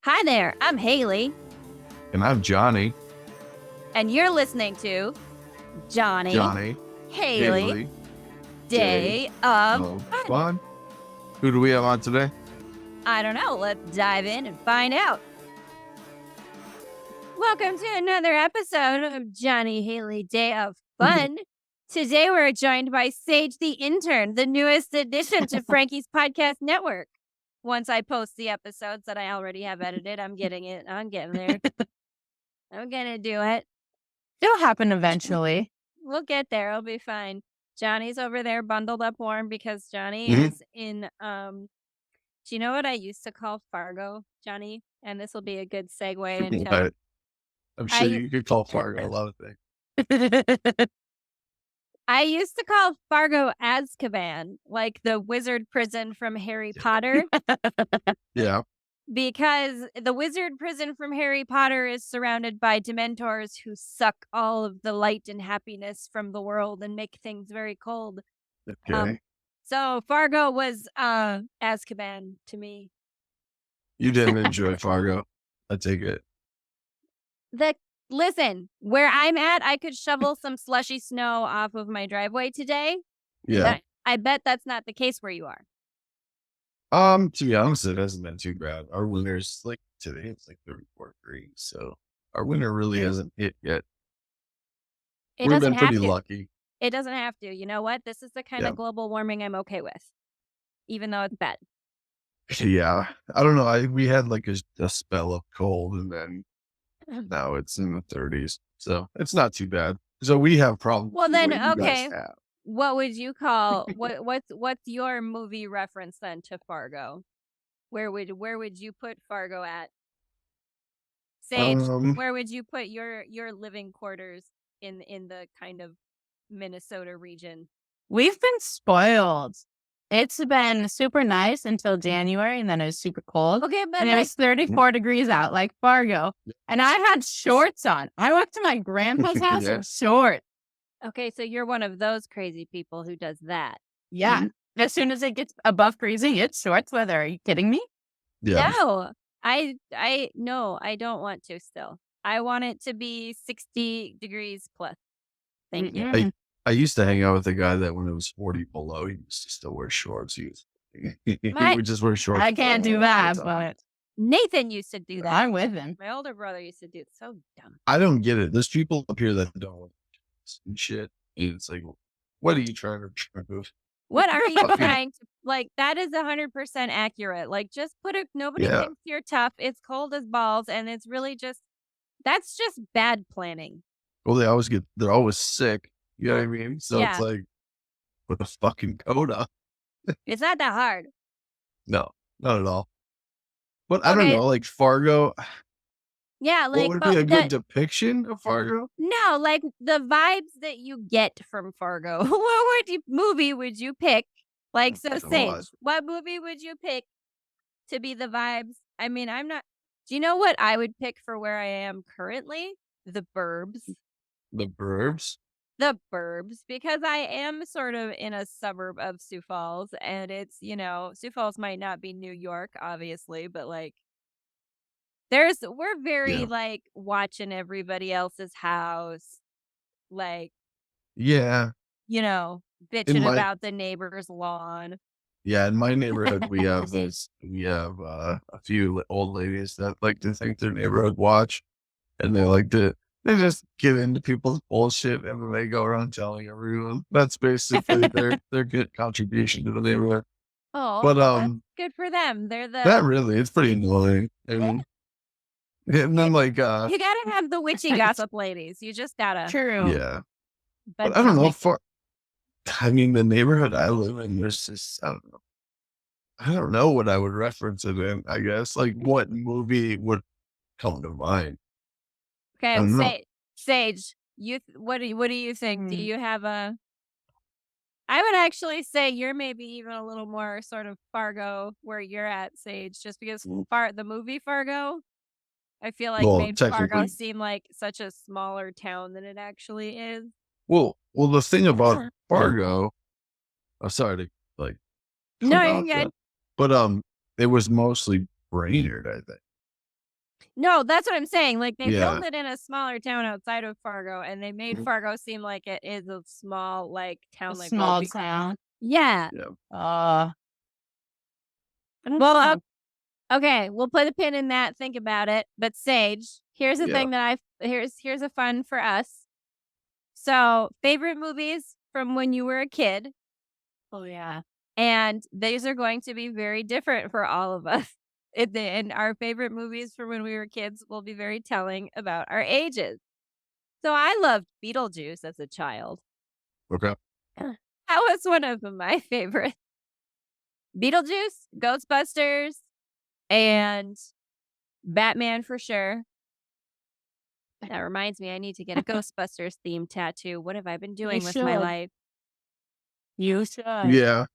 Hi there, I'm Haleigh, And I'm Jonny. and you're listening to Jonny, Jonny. Haleigh, Day of Fun. Fun. Who do we have on today? I don't know, let's dive in and find out. Welcome to another episode of Jonny, Haleigh, Day of Fun. Today we're joined by Sage the Intern, the newest addition to Frankie's podcast network. Once I post the episodes that I already have edited, I'm getting there. I'm gonna do it. It'll happen eventually. We'll get there. It'll be fine. Johnny's over there bundled up warm because Jonny Mhm. is in do you know what I used to call Fargo, Jonny? And this will be a good segue into I'm sure you could call Fargo a lot of things. I used to call Fargo Azkaban, like the wizard prison from Harry Potter. Yeah. Because the wizard prison from Harry Potter is surrounded by Dementors who suck all of the light and happiness from the world and make things very cold. Okay. So Fargo was Azkaban to me. You didn't enjoy Fargo. I take it. Listen, where I'm at, I could shovel some slushy snow off of my driveway today. Yeah. I bet that's not the case where you are. To be honest, it hasn't been too bad. Our winter's like today, it's like 34 degrees. So our winter really hasn't hit yet. It We've doesn't been have pretty to. lucky. It doesn't have to. You know what? This is the kind of global warming I'm okay with, even though it's bad. Yeah. I don't know. We had like a spell of cold and then now it's in the 30s. So it's not too bad. So we have problems. Well, then, with what you okay. guys have. What would you call what's your movie reference then to Fargo? Where would you put Fargo at? Sage, where would you put your living quarters in the kind of Minnesota region? We've been spoiled. It's been super nice until January, and then it was super cold. Okay, but and it was 34 degrees out, like Fargo. And I had shorts on. I went to my grandpa's house in shorts. Okay, so you're one of those crazy people who does that. Yeah. As soon as it gets above freezing, it's shorts weather. Are you kidding me? Yeah. No, no, I don't want to still. I want it to be 60 degrees plus. Thank you. I used to hang out with a guy that when it was 40 below, he used to still wear shorts. He would just wear shorts. I can't do that, but Nathan used to do that. I'm with him. My older brother used to do it. So dumb. I don't get it. There's people up here that don't and shit. And it's like, what are you trying to prove? What are you trying to, like, that is 100% accurate. Like, just put it, nobody thinks you're tough. It's cold as balls. And it's really just, that's just bad planning. Well, they're always sick. You know what I mean? So it's like, with a fucking coat on. It's not that hard. No, not at all. But I don't know, like Fargo. Yeah, like, what would be a good depiction of Fargo? No, like the vibes that you get from Fargo. What movie would you pick? Like, so Sage, what movie would you pick to be the vibes? I mean, do you know what I would pick for where I am currently? The Burbs. The Burbs? The Burbs, because I am sort of in a suburb of Sioux Falls, and it's, Sioux Falls might not be New York, obviously, but like, we're very like watching everybody else's house, like, bitching about the neighbor's lawn. Yeah, in my neighborhood, we have a few old ladies that like to think their neighborhood watch, and they just get into people's bullshit, and then they go around telling everyone. That's basically their good contribution to the neighborhood. Oh, but that's good for them. It's pretty annoying. And then like you gotta have the witchy gossip ladies. You just gotta. True. Yeah. But I don't know. The neighborhood I live in, there's just I don't know what I would reference it in. I guess like what movie would come to mind. Okay, Sage, what do you think? Do you have a? I would actually say you're maybe even a little more sort of Fargo where you're at, Sage, just because the movie Fargo, I feel like made Fargo seem like such a smaller town than it actually is. Well, the thing about Fargo, I'm sorry to like. No, you're good. But it was mostly Brainerd, I think. No, that's what I'm saying. Like, they Yeah. filmed it in a smaller town outside of Fargo, and they made Fargo seem like it is a small, like, A town, like, small town. yeah. Yeah. Well, okay, we'll put a pin in that, think about it. But Sage, here's the Yeah. thing that here's a fun for us. So, favorite movies from when you were a kid, Oh yeah. and these are going to be very different for all of us. And our favorite movies from when we were kids will be very telling about our ages. So I loved Beetlejuice as a child. Okay. That was one of my favorites. Beetlejuice, Ghostbusters, and Batman for sure. That reminds me, I need to get a Ghostbusters themed tattoo. What have I been doing with my should. life? You should. Yeah.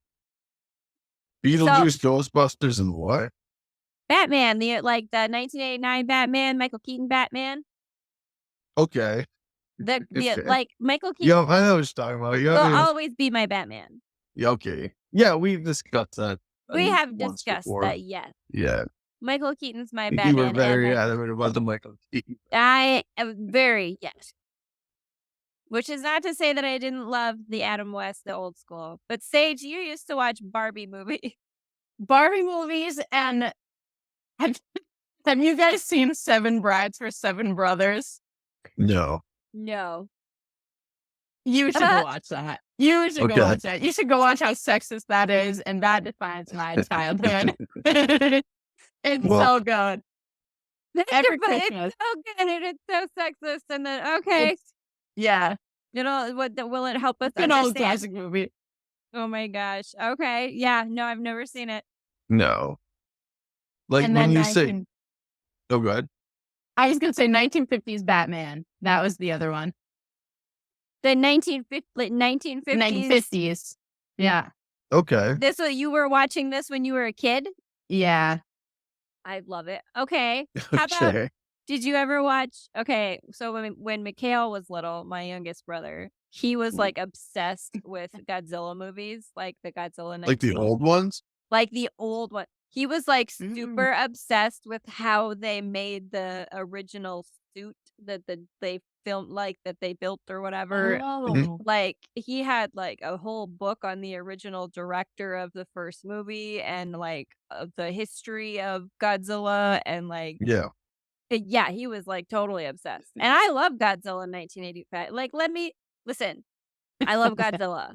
Beetlejuice, Ghostbusters, and what? Batman, the 1989 Batman, Michael Keaton Batman. Okay. Like Michael Keaton Yeah, I know what you're talking about. will Yeah. always be my Batman. Yeah, okay. Yeah, we've discussed that. We have once discussed before. that, yes. Yeah. Michael Keaton's my You Batman. were very and adamant about the Michael Keaton. I am very, yes. Which is not to say that I didn't love the Adam West, the old school. But Sage, you used to watch Barbie movies. Barbie movies, and have you guys seen Seven Brides for Seven Brothers? No. No. You should go watch that. You should Okay. go watch that. You should go watch how sexist that is, and that defines my childhood. It's so good. Every Christmas. It's so good and it's so sexist. And then, okay. Yeah. You know, will it help us It's an old understand? classic movie. Oh my gosh. Okay. Yeah. No, I've never seen it. No. Like And when then you say, oh, go ahead. I was going to say 1950s Batman. That was the other one. The 1950s. 1950s. Yeah. Okay. You were watching this when you were a kid? Yeah. I love it. Okay. How about, Okay. did you ever watch, okay, so when Mikhail was little, my youngest brother, he was like obsessed with Godzilla movies, like the Godzilla Like the 19 old ones? like the old one. He was like super obsessed with how they made the original suit that they filmed, like that they built or whatever. Oh. Like he had like a whole book on the original director of the first movie and like the history of Godzilla and like Yeah. yeah, he was like totally obsessed. And I love Godzilla in 1985. Like listen. I love Godzilla.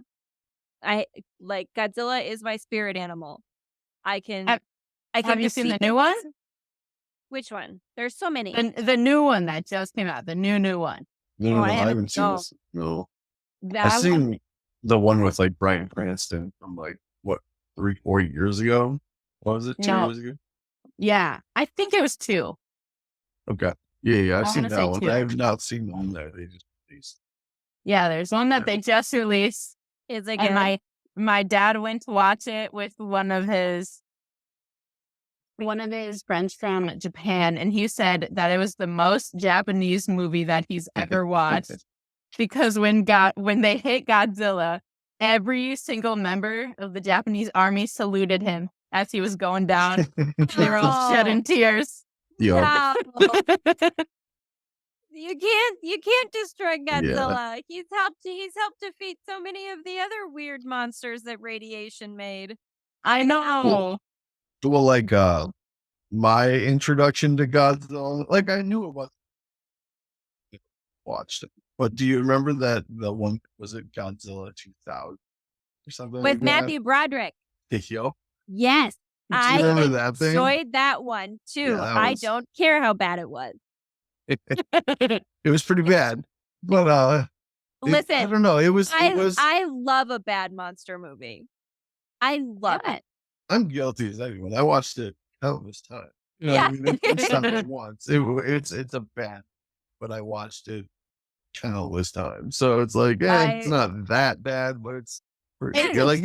Godzilla is my spirit animal. I can Have you seen the defeat new one? Which one? There's so many. The new one that just came out. The new one. No, I I haven't seen no. this. No. That I've one- seen the one with like Bryan Cranston from like, what, 3-4 years ago? What was it? 2 No. years ago? Yeah. I think it was 2. Okay. Yeah, I've I seen wanna that say one. 2. I have not seen the one that they just released. Yeah, there's one that they just released. Is it And good? my dad went to watch it with one of his friends from Japan, and he said that it was the most Japanese movie that he's ever watched. Because when they hit Godzilla, every single member of the Japanese army saluted him as he was going down. They were all shedding tears. Yeah. No. You can't destroy Godzilla. He's helped defeat so many of the other weird monsters that radiation made. I know. Well, like my introduction to Godzilla, like I knew it was watched it. But do you remember that the one, was it Godzilla 2000 or something With like Matthew Broderick. that? Yo. Yes. Do you I remember that thing? enjoyed that one too. Yeah, that I was- don't care how bad it was. It was pretty bad. But I Listen, don't know. It was I love a bad monster movie. I love it. I'm guilty as anyone. I watched it countless times. You know, Yeah. I mean, it's not once. It's a bad, but I watched it countless times. So it's like, it's not that bad, but it's pretty good. Like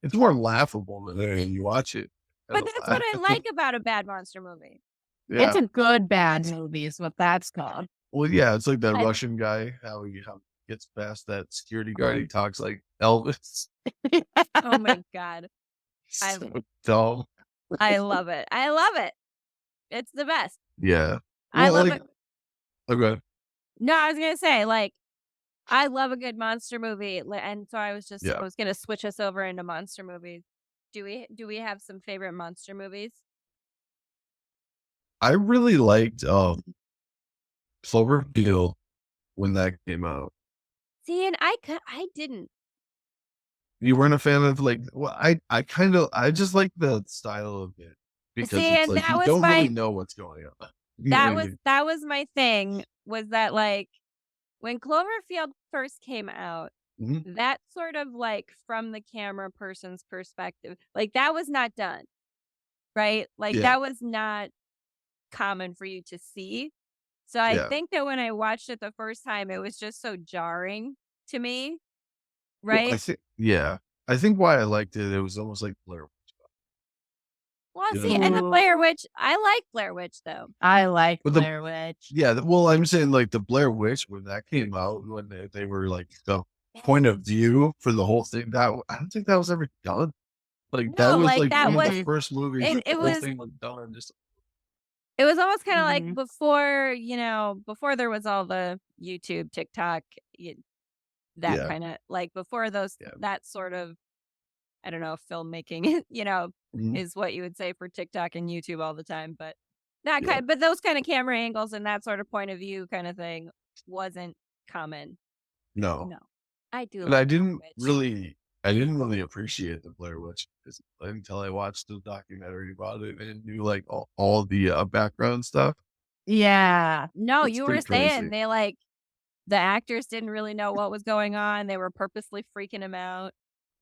it's more laughable than when you watch it. But that's what I like about a bad monster movie. Yeah. It's a good bad movie is what that's called. Well, yeah, it's like that I- Russian guy, how he gets past that security guard. He talks like Elvis. Oh my God. So dull. I love it. I love it. It's the best. Yeah. I Well, love like, it. okay. No, I was gonna say, like, I love a good monster movie, and so I Yeah. was gonna switch us over into monster movies. Do we have some favorite monster movies? I really liked Cloverfield when that came out. See, and I didn't. You weren't a fan of like, well, I just like the style of it because See, it's and like you don't really know what's going on. You know what I mean? that was my thing, was that, like, when Cloverfield first came out, Mhm. that sort of, like, from the camera person's perspective, like, that was not done, right? Like, Yeah. that was not common for you to see. So I Yeah. think that when I watched it the first time, it was just so jarring to me, Well, I right? think yeah. I think why I liked it, it was almost like Blair, Well, you see, know? and the Ooh, Blair Witch, I like Blair Witch though. I like But the Blair Witch. yeah, well, I'm saying like the Blair Witch when that came out, when they were like the point of view for the whole thing, that I don't think that was ever done. Like that No, was like like that one of the was Mhm, first movies that the it whole was thing was done. Just it was almost kind of like mhm. before, before there was all the YouTube, TikTok, that yeah, kind of like before those yeah, that sort of, I don't know, filmmaking, mhm, is what you would say for TikTok and YouTube all the time, but that yeah. kind but those kind of camera angles and that sort of point of view kind of thing wasn't common. No, No. I do and I like Blair didn't Witch. really, I didn't really appreciate the Blair Witch until I watched the documentary about it and knew like all the background stuff. Yeah. No, It's you were pretty saying crazy. they like the actors didn't really know what was going on. They were purposely freaking him out.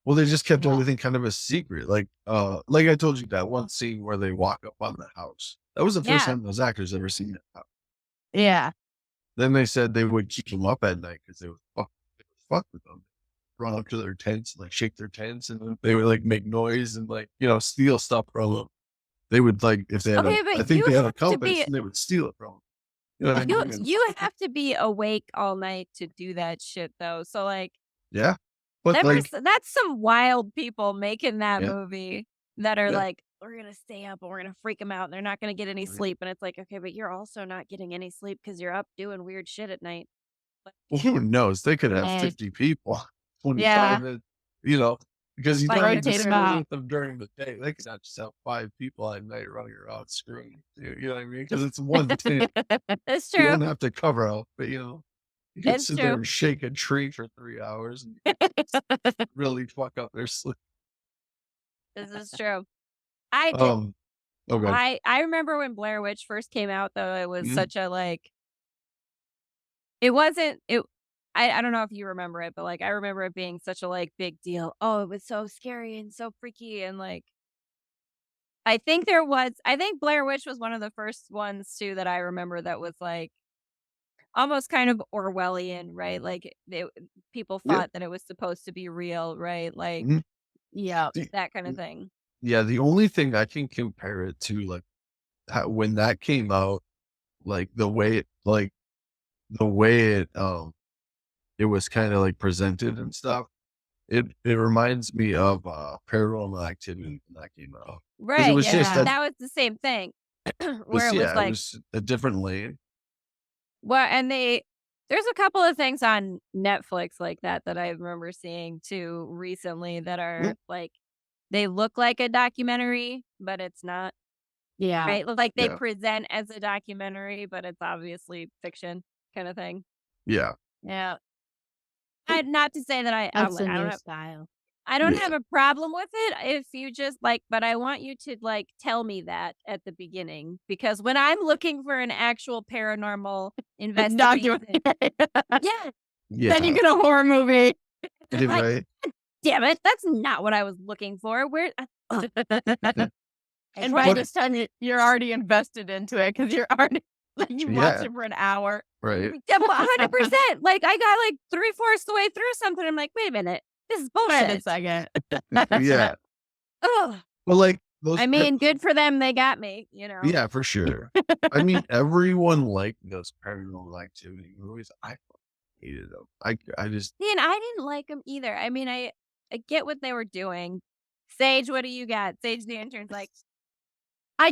Well, they just kept Yeah. everything kind of a secret. Like I told you that one scene where they walk up on the house. That was the first Yeah. time those actors ever seen it. Yeah. Then they said they would keep them up at night because they would fuck with them. Run up to their tents, like shake their tents, and then they would like make noise and like steal stuff from them. They would like if they had Okay, I but think you they had a have to compass be and they would steal it from them. You know what I you mean? And you have to be awake all night to do that shit though. So like yeah, but like that's some wild people making that yeah, movie that are yeah. like, we're gonna stay up and we're gonna freak them out and they're not gonna get any Right. sleep. And it's like, okay, but you're also not getting any sleep because you're up doing weird shit at night. Like, Well, who knows? They could have And 50 people, yeah. 25, you know, because you like don't need to Rotate them screw out. with them during the day. They could not just have 5 people at night running around screwing. You know what I mean? Because it's one tent. it's You true. don't have to cover out, but you could It's sit there true. and shake a tree for 3 hours and really fuck up their sleep. This is true. I did Um, okay. I remember when Blair Witch first came out though, it was Mhm. such a like it wasn't it I don't know if you remember it, but like I remember it being such a like big deal. Oh, it was so scary and so freaky and like I think Blair Witch was one of the first ones too that I remember that was like almost kind of Orwellian, right? Like people Yeah. thought that it was supposed to be real, right? Like Mhm. Yeah. The that kind of thing. yeah, the only thing I can compare it to, like, when that came out, like, the way it was kinda, like, presented and stuff. It reminds me of, Paranormal Activity when that came out, because it Right. was And just Yeah. that was the same thing where it was it like, was a different lane. well, and there's a couple of things on Netflix like that that I remember seeing too recently that Yeah, are like they look like a documentary, but it's not, Yeah. right? Like they yeah, present as a documentary, but it's obviously fiction kind of thing. yeah, Yeah. Not to say that I'm That's like a new style. I don't have yeah. a problem with it if you just like, but I want you to like tell me that at the beginning because when I'm looking for an actual paranormal investigation, Documentary. yeah, Then you Yeah, get a horror movie. like right? damn it, that's not what I was looking for. Where I And by tried to But this time, you're already invested into it because you're already like you watched yeah, it for an hour. right. yeah, 100%. Like I got like 3/4 the way through something. I'm like, wait a minute, this is Wait a bullshit. second. Yeah. Ugh. Well, like, those I mean, good for them. They got me. yeah, for sure. I mean, everyone liked those Paranormal Activity movies. I fucking hated them. I just See, and I didn't like them either. I mean, I get what they were doing. Sage, what do you got? Sage the intern's like, I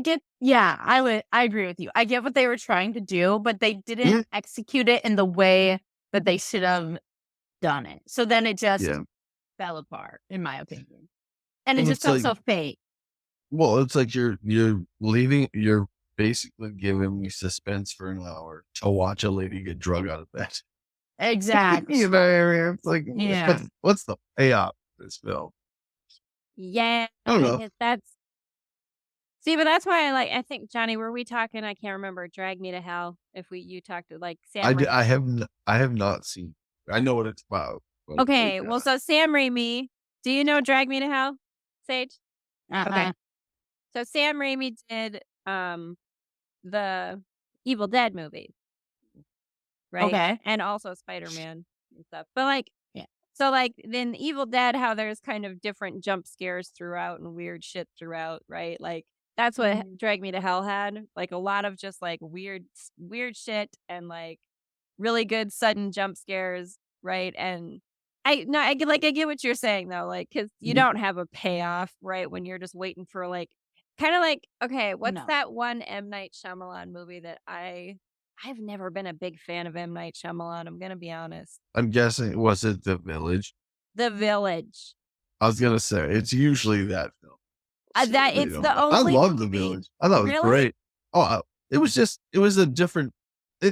agree with you. I get what they were trying to do, but they didn't execute it in the way that they should have done it. So then it just Yeah. fell apart, in my opinion. And it And just it's felt like, so fake. well, it's like you're basically giving me suspense for an hour to watch a lady get drug out of bed. Exactly. You know what I mean? It's like, Yeah. what's the payoff of this film? Yeah, I don't know. that's see, but that's why I think Johnny, were we talking? I can't remember. Drag Me to Hell. If you talked to like Sam Raimi. I have not seen. I know what it's about. But Okay, well, so Sam Raimi. Do you know Drag Me to Hell, Sage? Okay, Uh-uh. so Sam Raimi did the Evil Dead movie, right? Okay. And also Spider-Man and stuff. But like, Yeah. so like then Evil Dead, how there's kind of different jump scares throughout and weird shit throughout, right? Like that's what Mhm. Drag Me to Hell had. Like a lot of just like weird shit and like really good sudden jump scares, right? And I get what you're saying though, like because you don't have a payoff, right? When you're just waiting for like kind of like okay, what's No. that one M Night Shyamalan movie that I've never been a big fan of M Night Shyamalan. I'm gonna be honest. I'm guessing, was it The Village? The Village. I was gonna say it's usually that film. That You it's know, the I only love The movie. Village. I thought it was Really? great. It was a different.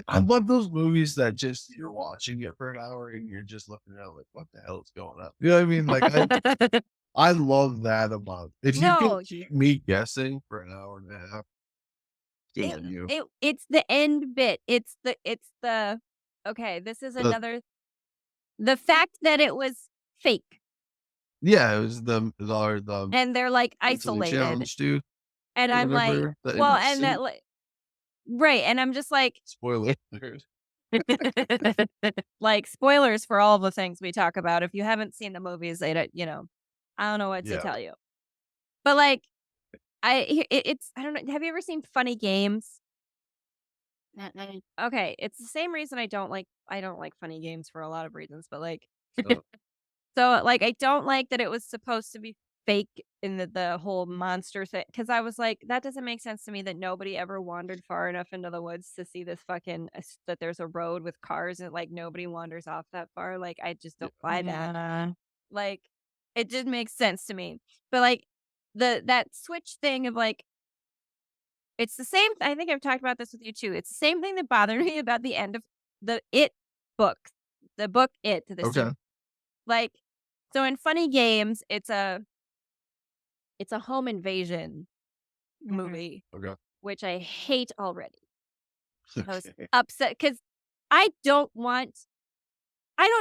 I love those movies that just you're watching it for an hour and you're just looking at it like, what the hell is going on? You know what I mean? Like I love that about. If you No. can keep me guessing for an hour and a half, good on you. It's the end bit. It's the okay, this is another the fact that it was fake Yeah, it was and they're like mentally isolated. challenged dude. And or I'm like, whatever, that in well, that and that suit. like right, and I'm just like Spoiler alert. like spoilers for all the things we talk about. If you haven't seen the movies, they don't, I don't know what to Yeah. tell you. But like it's I don't know. Have you ever seen Funny Games? Okay, it's the same reason I don't like Funny Games for a lot of reasons, but like Oh, so like I don't like that it was supposed to be fake in the whole monster thing because I was like that doesn't make sense to me that nobody ever wandered far enough into the woods to see this fucking that there's a road with cars and like nobody wanders off that far. Like I just don't buy that. Yeah. Like it didn't make sense to me. But like that switch thing of like it's the same I think I've talked about this with you too. It's the same thing that bothered me about the end of the It book. The book It, the okay. like so in Funny Games, it's a home invasion movie, Okay. which I hate already. I was Okay. upset because I don't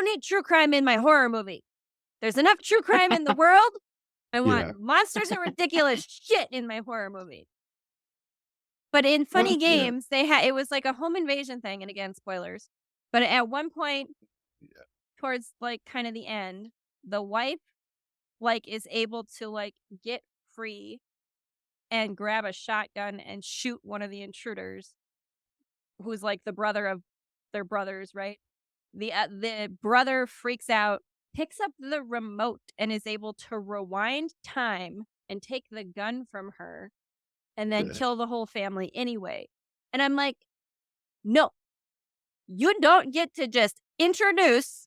need true crime in my horror movie. There's enough true crime in the world. I want Yeah. monsters and ridiculous shit in my horror movie. But in Funny Well, yeah. Games, it was like a home invasion thing, and again, spoilers. But at one point, Yeah. towards like kind of the end, the wife like is able to like get free and grab a shotgun and shoot one of the intruders, who's like the brother of their brothers, right? The brother freaks out, picks up the remote, and is able to rewind time and take the gun from her, and then Yeah. kill the whole family anyway. And I'm like, no, you don't get to just introduce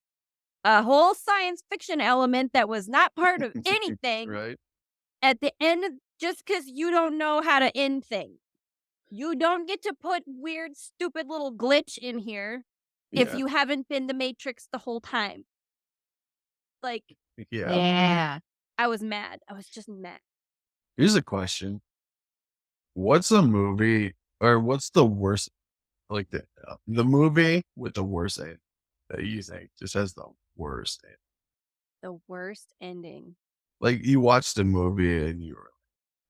a whole science fiction element that was not part of anything Right. at the end just because you don't know how to end things. You don't get to put weird, stupid little glitch in here if Yeah. you haven't been the Matrix the whole time. Like, Yeah. Yeah. I was mad. I was just mad. Here's a question. What's a movie or what's the worst, like the movie with the worst ending that you think just has the worst ending? The worst ending. Like you watched a movie and you were like,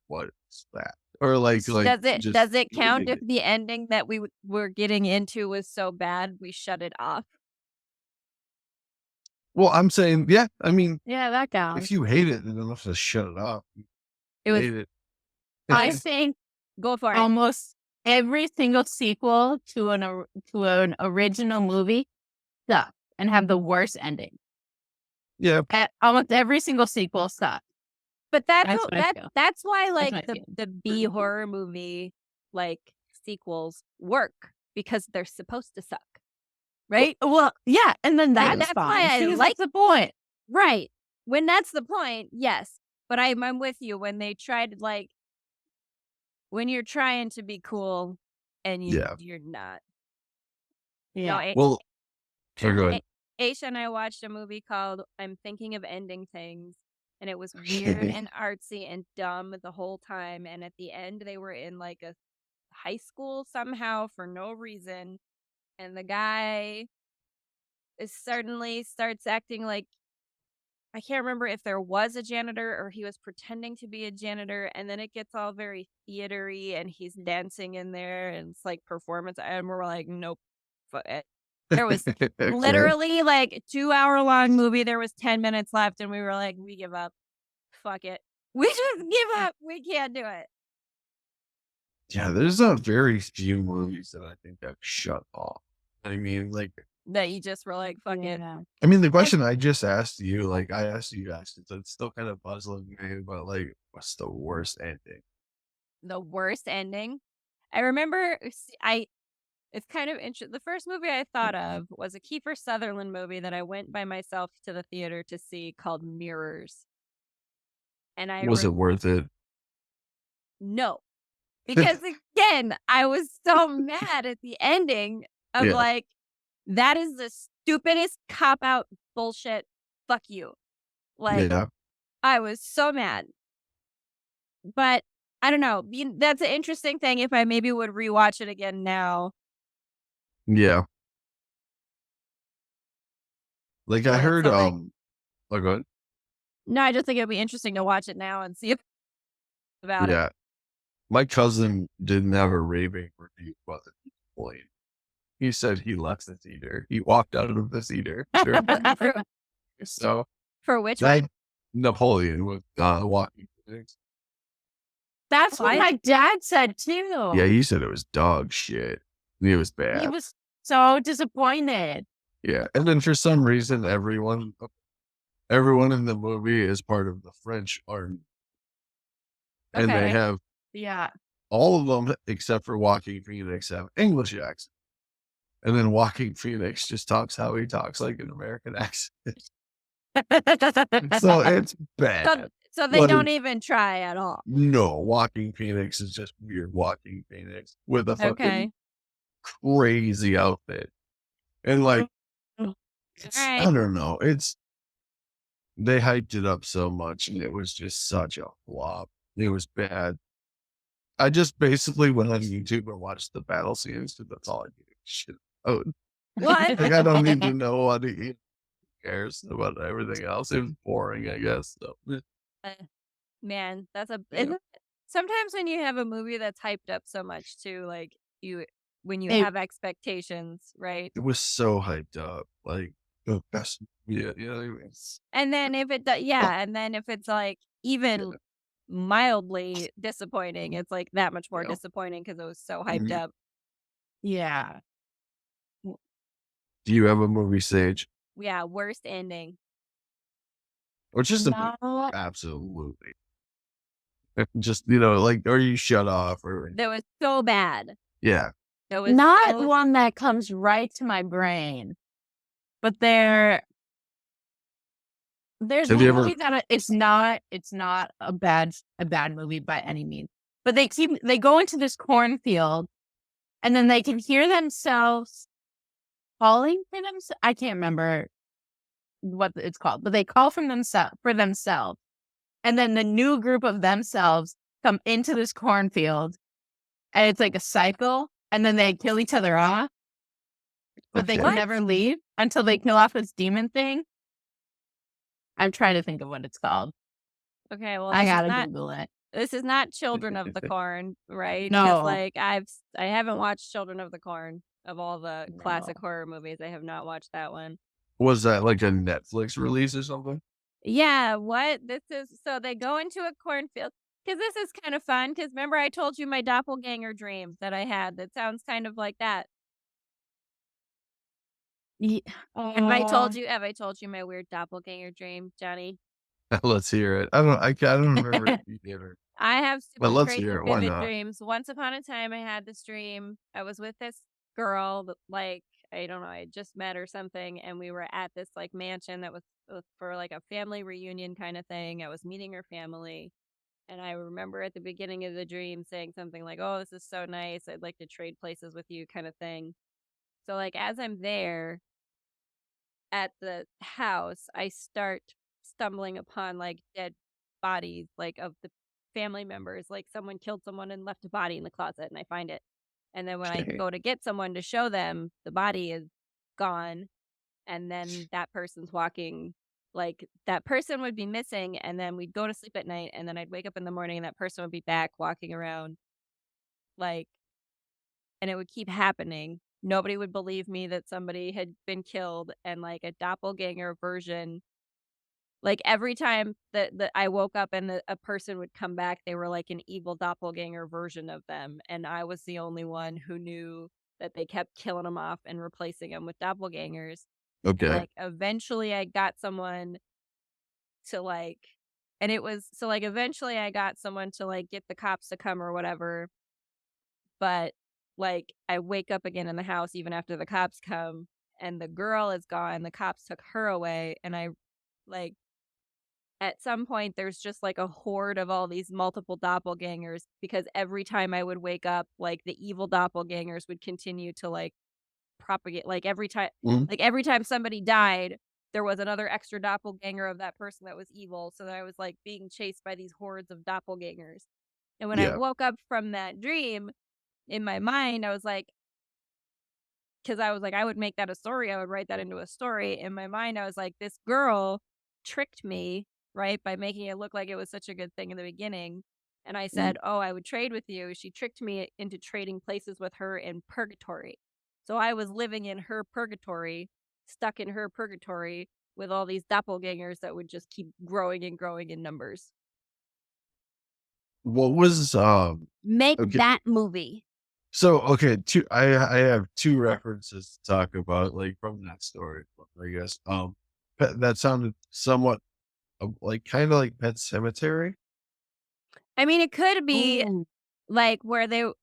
what is that? Or like just does it count hated if it. the ending that we were getting into was so bad we shut it off? Well, I'm saying, yeah, I mean, Yeah, that counts. if you hate it, then you don't have to shut it off. It was Hate it. I think go for it. almost every single sequel to an original movie sucked and have the worst ending. Yeah. Almost every single sequel sucked. But That's what I feel. that's why That's like what I feel. the B horror movie like sequels work because they're supposed to suck, right? Well, yeah, and then Like that's that's why fine. I Because like that's the point. right. When that's the point, yes. But I'm with you when they tried like when you're trying to be cool and Yeah. you're not. No, Yeah. Well, so go ahead. Aisha and I watched a movie called I'm Thinking of Ending Things, and it was weird and artsy and dumb the whole time. And at the end, they were in like a high school somehow for no reason, and the guy is suddenly starts acting like I can't remember if there was a janitor or he was pretending to be a janitor, and then it gets all very theatery, and he's dancing in there, and it's like performance, and we're like, nope. There was Okay. literally like 2-hour long movie. There was 10 minutes left, and we were like, we give up. Fuck it. We just give up. We can't do it. Yeah, there's a very few movies that I think I've shut off. I mean, like, That you just were like, fuck it. Yeah. I mean, the question I just asked you, like, I asked you guys, it's still kind of puzzling me, but like, what's the worst ending? The worst ending. I remember it's kind of interesting. The first movie I thought of was a Kiefer Sutherland movie that I went by myself to the theater to see called Mirrors. And Was it worth it? no. Because again, I was so mad at the ending of Yeah. like, that is the stupidest cop out bullshit. Fuck you. Like, Yeah. I was so mad. But I don't know. That's an interesting thing if I maybe would rewatch it again now. Yeah. Like I But it's heard, something- oh, go ahead. No, I just think it'd be interesting to watch it now and see about it. Yeah. My cousin didn't have a raving review about the point. He said he left the theater. He walked out of the theater. So For which that one? Napoleon with walking things. That's what my dad said too. Yeah, he said it was dog shit. It was He bad. was so disappointed. Yeah, and then for some reason, everyone in the movie is part of the French army, and they Okay. have Yeah. all of them except for Walking Phoenix have English accents, and then Walking Phoenix just talks how he talks like an American accent. So it's bad. So they Like, don't even try at all. No, Walking Phoenix is just weird Walking Phoenix with a fucking Okay. crazy outfit. And like, it's, I Alright. don't know. They hyped it up so much and it was just such a flop. It was bad. I just basically went on YouTube and watched the battle scenes because that's all I needed. Shit. Oh, What? like I don't need to know what to eat. Who cares about everything else? It was boring, I guess. So, Man, Yeah. sometimes when you have a movie that's hyped up so much too, like when you Hey. have expectations, right? it was so hyped up. Like the best. Yeah. And then if it and then if it's like even mildly disappointing, it's like that much more Yeah. disappointing because it was so hyped Mhm. up. Yeah. Do you have a movie, Sage? Yeah, worst ending. Or just a No. absolutely. Just, like, or you shut off or That was so bad. yeah. It was Not so- one that comes right to my brain. But there's Have one you ever- movie that it's not a bad movie by any means. But they go into this cornfield and then they can hear themselves calling for themselves. I can't remember what it's called, but they call for themselves. And then the new group of themselves come into this cornfield and it's like a cycle and then they kill each other off. But they Okay. can never leave until they kill off this demon thing. I'm trying to think of what it's called. Okay, well, I gotta Google it. this is not Children of the Corn, right? No. 'Cause, like I haven't watched Children of the Corn of all the classic No. horror movies. I have not watched that one. Was that like a Netflix release or something? Yeah, what? This is so they go into a cornfield because this is kind of fun. Because remember, I told you my doppelganger dream that I had. That sounds kind of like that. Yeah. Have I told you my weird doppelganger dream, Johnny? Let's hear it. I don't remember if you did or I have but super let's crazy hear it. Why vivid not? dreams. Once upon a time, I had this dream. I was with this girl that, like, I don't know, I just met or something, and we were at this like mansion that was for like a family reunion kind of thing. I was meeting her family, and I remember at the beginning of the dream saying something like, "Oh, this is so nice. I'd like to trade places with you," kind of thing. So, like, as I'm there at the house, I start stumbling upon like dead bodies, like of the family members. Like someone killed someone and left a body in the closet, and I find it. And then when I Okay. go to get someone to show them, the body is gone. And then that person's walking, like that person would be missing. And then we'd go to sleep at night. And then I'd wake up in the morning and that person would be back walking around. Like, and it would keep happening. Nobody would believe me that somebody had been killed, and like a doppelganger version. Like, every time that I woke up and a person would come back, they were like an evil doppelganger version of them, and I was the only one who knew that they kept killing them off and replacing them with doppelgangers, and, Okay. like, eventually I got someone to, like and it was so, like, eventually I got someone to, like, get the cops to come or whatever, but, like, I wake up again in the house even after the cops come, and the girl is gone, the cops took her away, and like at some point, there's just, like, a horde of all these multiple doppelgangers because every time I would wake up, like, the evil doppelgangers would continue to, like, propagate Mhm. like, every time somebody died, there was another extra doppelganger of that person that was evil, so that I was, like, being chased by these hordes of doppelgangers, and when I Yeah. woke up from that dream, in my mind, I was like, because I was like, I would make that a story, I would write that into a story. In my mind, I was like, "This girl tricked me, right, by making it look like it was such a good thing in the beginning." And I Mhm. said, "Oh, I would trade with you." She tricked me into trading places with her in purgatory. So I was living in her purgatory, stuck in her purgatory with all these doppelgangers that would just keep growing and growing in numbers. What was Make okay. that movie. So okay, two I have two references to talk about like from that story, I guess. That sounded somewhat like kind of like Pet Cemetery. I mean, it could be Ooh. like where they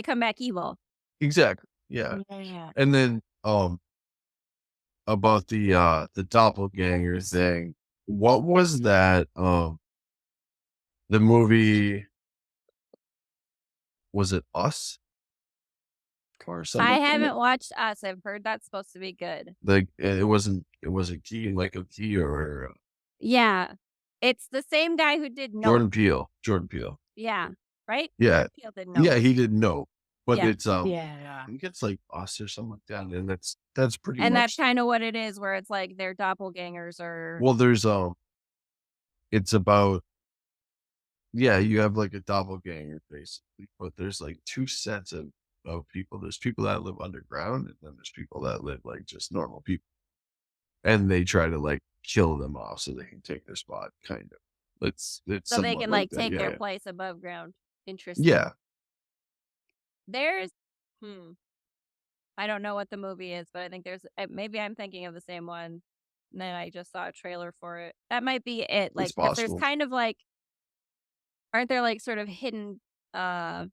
come back evil. Exactly. Yeah. Yeah. And then about the doppelganger thing. What was that? The movie, was it Us or I something? haven't watched Us, I've heard that's supposed to be good. Like it was a key like a key or Yeah. It's the same guy who did Nope. Jordan Peele. Jordan Peele. Yeah, right? Yeah. Jordan Peele did Nope. Yeah, he didn't know. But Yeah, it's Yeah. I think it's like Us or something like that. And that's pretty and that's much kinda what it is, where it's like their doppelgangers are well, there's it's about yeah, you have like a doppelganger basically, but there's like two sets of people. There's people that live underground, and then there's people that live like just normal people, and they try to like kill them off so they can take their spot. Kind of, it's so they somewhat can, like like, that. take Yeah, their yeah, place above ground. Interesting. yeah. There's hmm, I don't know what the movie is, but I think maybe I'm thinking of the same one, and then I just saw a trailer for it. That might be it, It's like because there's possible. kind of, like aren't there, like, sort of hidden, uh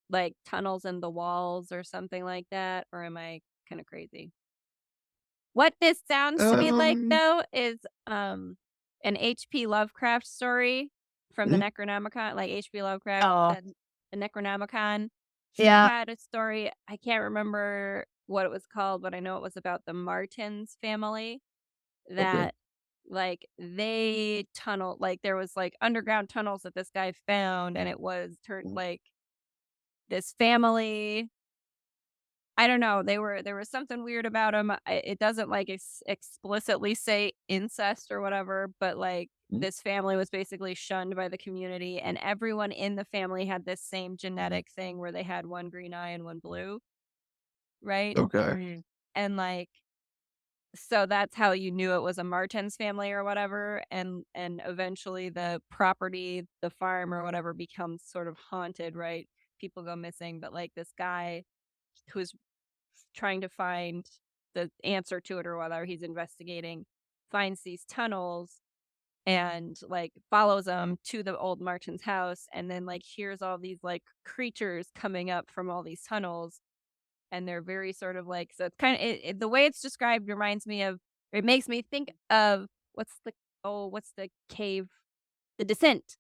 like, tunnels in the walls or something like that, or am I kinda crazy? What this sounds to me like, Um, though, is, an H.P. Lovecraft story from the mm, Necronomicon, like, H.P. Lovecraft Oh, said the Necronomicon. He yeah. had a story, I can't remember what it was called, but I know it was about the Martins family okay. that, like, they tunnel like, there was, like, underground tunnels that this guy found, and it was turned Mm, like, this family I don't know, there was something weird about 'em, it doesn't, like, explicitly say incest or whatever, but, like, mm, this family was basically shunned by the community, and everyone in the family had this same genetic thing where they had one green eye and one blue, right? okay. Mm. And, like so that's how you knew it was a Martins family or whatever, and eventually the property, the farm or whatever becomes sort of haunted, right? People go missing, but, like, this guy who's trying to find the answer to it or whether he's investigating, finds these tunnels and like follows them to the old merchant's house, and then like hears all these like creatures coming up from all these tunnels, and they're very sort of like, so it's kind of the way it's described reminds me of, it makes me think of what's the cave, the Descent.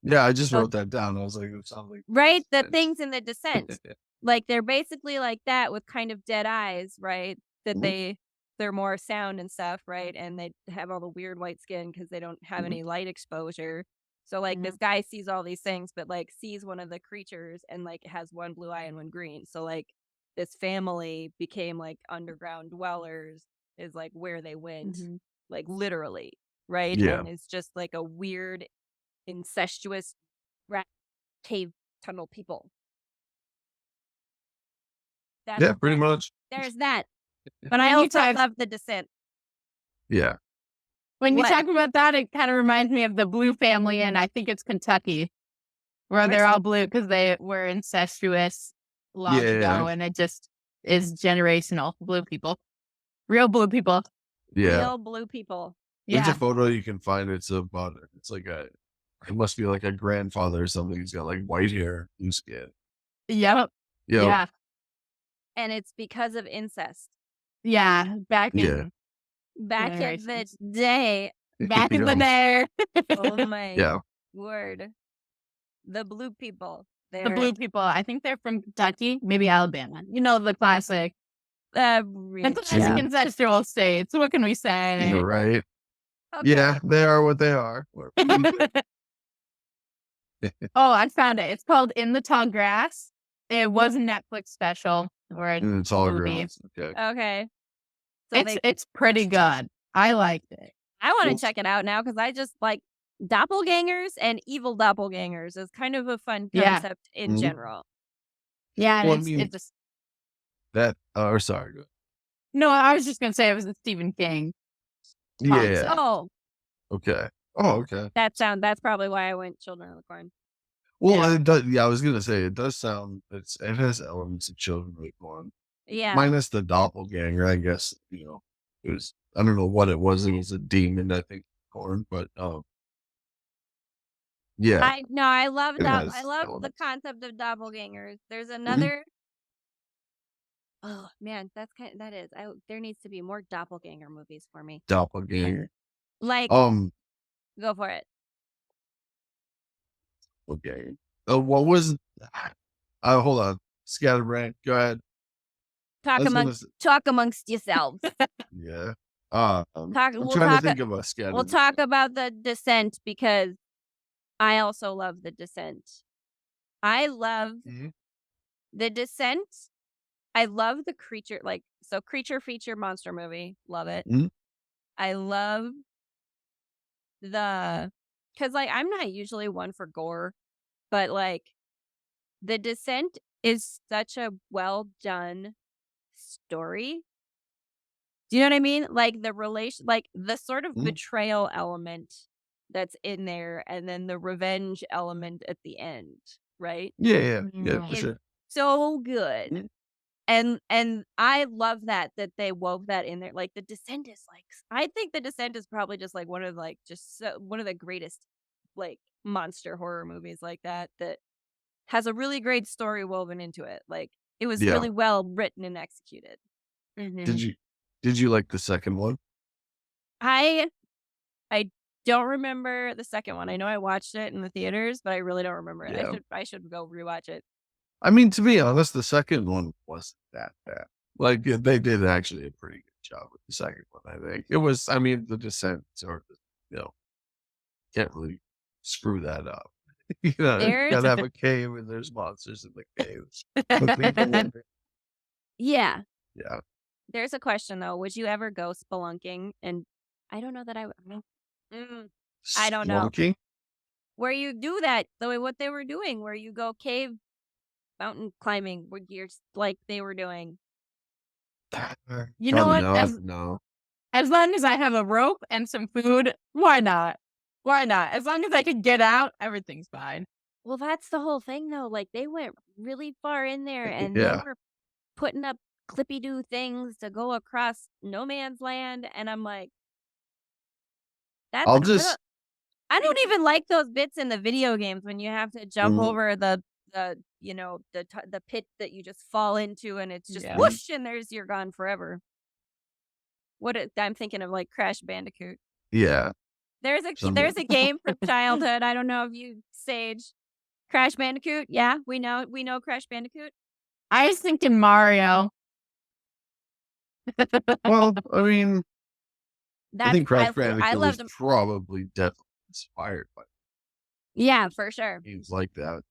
Yeah, I just So wrote that down. I was like, it sounds like right, the sense. things in the Descent, like they're basically like that with kind of dead eyes, right? That Mhm, they're more sound and stuff, right? And they have all the weird white skin because they don't have mhm. any light exposure. So like this Mhm. guy sees all these things, but like sees one of the creatures and like has one blue eye and one green. So like this family became like underground dwellers, is like where they went, Mhm. like literally, right? Yeah, And it's just like a weird, incestuous rat cave tunnel people. That's yeah, pretty that. much. There's that. But I When you also talk love the Descent. Yeah, when you What? talk about that, it kind of reminds me of the Blue family, and I think it's Kentucky, where Which they're all blue because they were incestuous long yeah, ago, and it just is generational. Blue people, real blue people. yeah. real blue people. There's a Yeah. photo you can find. It's about. It's like a. It must be like a grandfather or something. He's got like white hair, blue skin. Yep. Yep. Yeah. And it's because of incest. Yeah. Back Yeah. in Back in the generations. day. Back in the Yep. day. Oh my Yeah. word. The blue people. The They're blue people. I think they're from Kentucky, maybe Alabama. You know the classic. The classic yeah. Mhm. ancestral states. What can we say? You're right. Okay. Yeah, they are what they are. Oh, I found it. It's called In the Tall Grass. It was a Netflix special or a And it's all movie. girls. Okay. Okay. So It's pretty good. I liked it. I want to Well, check it out now because I just like doppelgangers, and evil doppelgangers is kind of a fun Yeah. concept in mhm. general. Yeah, and Well, I it's mean it just that. Or sorry. no, I was just gonna say it was a Stephen King Yeah. concept. Oh, Okay. Oh, okay. that's probably why I went Children of the Corn. Well, Yeah. it does. Yeah, I was gonna say it does sound. It has elements of children of the corn, Yeah. minus the doppelganger. I guess it was. I don't know what it was. It was a demon, I think, corn. But yeah, I love it I has love the elements. concept of doppelgangers. There's Mhm. another. Oh man, that is. There needs to be more doppelganger movies for me. Doppelganger. Like, Um. go for it. Okay. What was? Hold on. Scatterbrain. Go ahead. I was gonna. Talk amongst yourselves. Yeah. Talk. I'm We'll trying to talk. think of a We'll scatterbrain. talk about the Descent because I also love the Descent. I love Mhm. the Descent. I love the creature, like, so creature feature monster movie. Love it. Mhm. I love because like I'm not usually one for gore, but like the Descent is such a well done story. Do you know what I mean? Like the relation, like the sort of Mhm. betrayal element that's in there, and then the revenge element at the end, right? Yeah. Yeah. Yeah. For Mm. Is sure. so good. Mhm. And I love that they wove that in there. Like the Descent is like, I think the Descent is probably just like one of like one of the greatest like monster horror movies like that has a really great story woven into it. Like it was Yeah. really well written and executed. Did Mhm. you? Did you like the second one? I I don't remember the second one. I know I watched it in the theaters, but I really don't remember it. Yeah. I should go rewatch it. I mean, to be honest, the second one wasn't that bad. Like they did actually a pretty good job with the second one. I think it was. I mean, the Descent sort of, you know, can't really screw that up. You There's gotta have a cave and there's monsters in the caves. But people love it. yeah. Yeah, There's a question though. Would you ever go spelunking? And I don't know that I would. Mm, I don't know. Splunking. Where you do that, the way what they were doing, where you go cave mountain climbing, where you're like they were doing. You know Probably what? not. No. As long as I have a rope and some food, why not? Why not? As long as I can get out, everything's fine. Well, that's the whole thing though. Like they went really far in there, and they Yeah. were putting up clippy do things to go across no man's land, and I'm like, that's I'll I don't just I don't even like those bits in the video games when you have to jump over the the pit that you just fall into and it's just whoosh and you're gone forever. I'm thinking of like Crash Bandicoot. Yeah. There's a game from childhood. I don't know if you Sage Crash Bandicoot. Yeah, we know Crash Bandicoot. I was thinking Mario. Well, I mean, I think Crash I Bandicoot was loved 'em. probably definitely inspired by Yeah, for sure. games like that.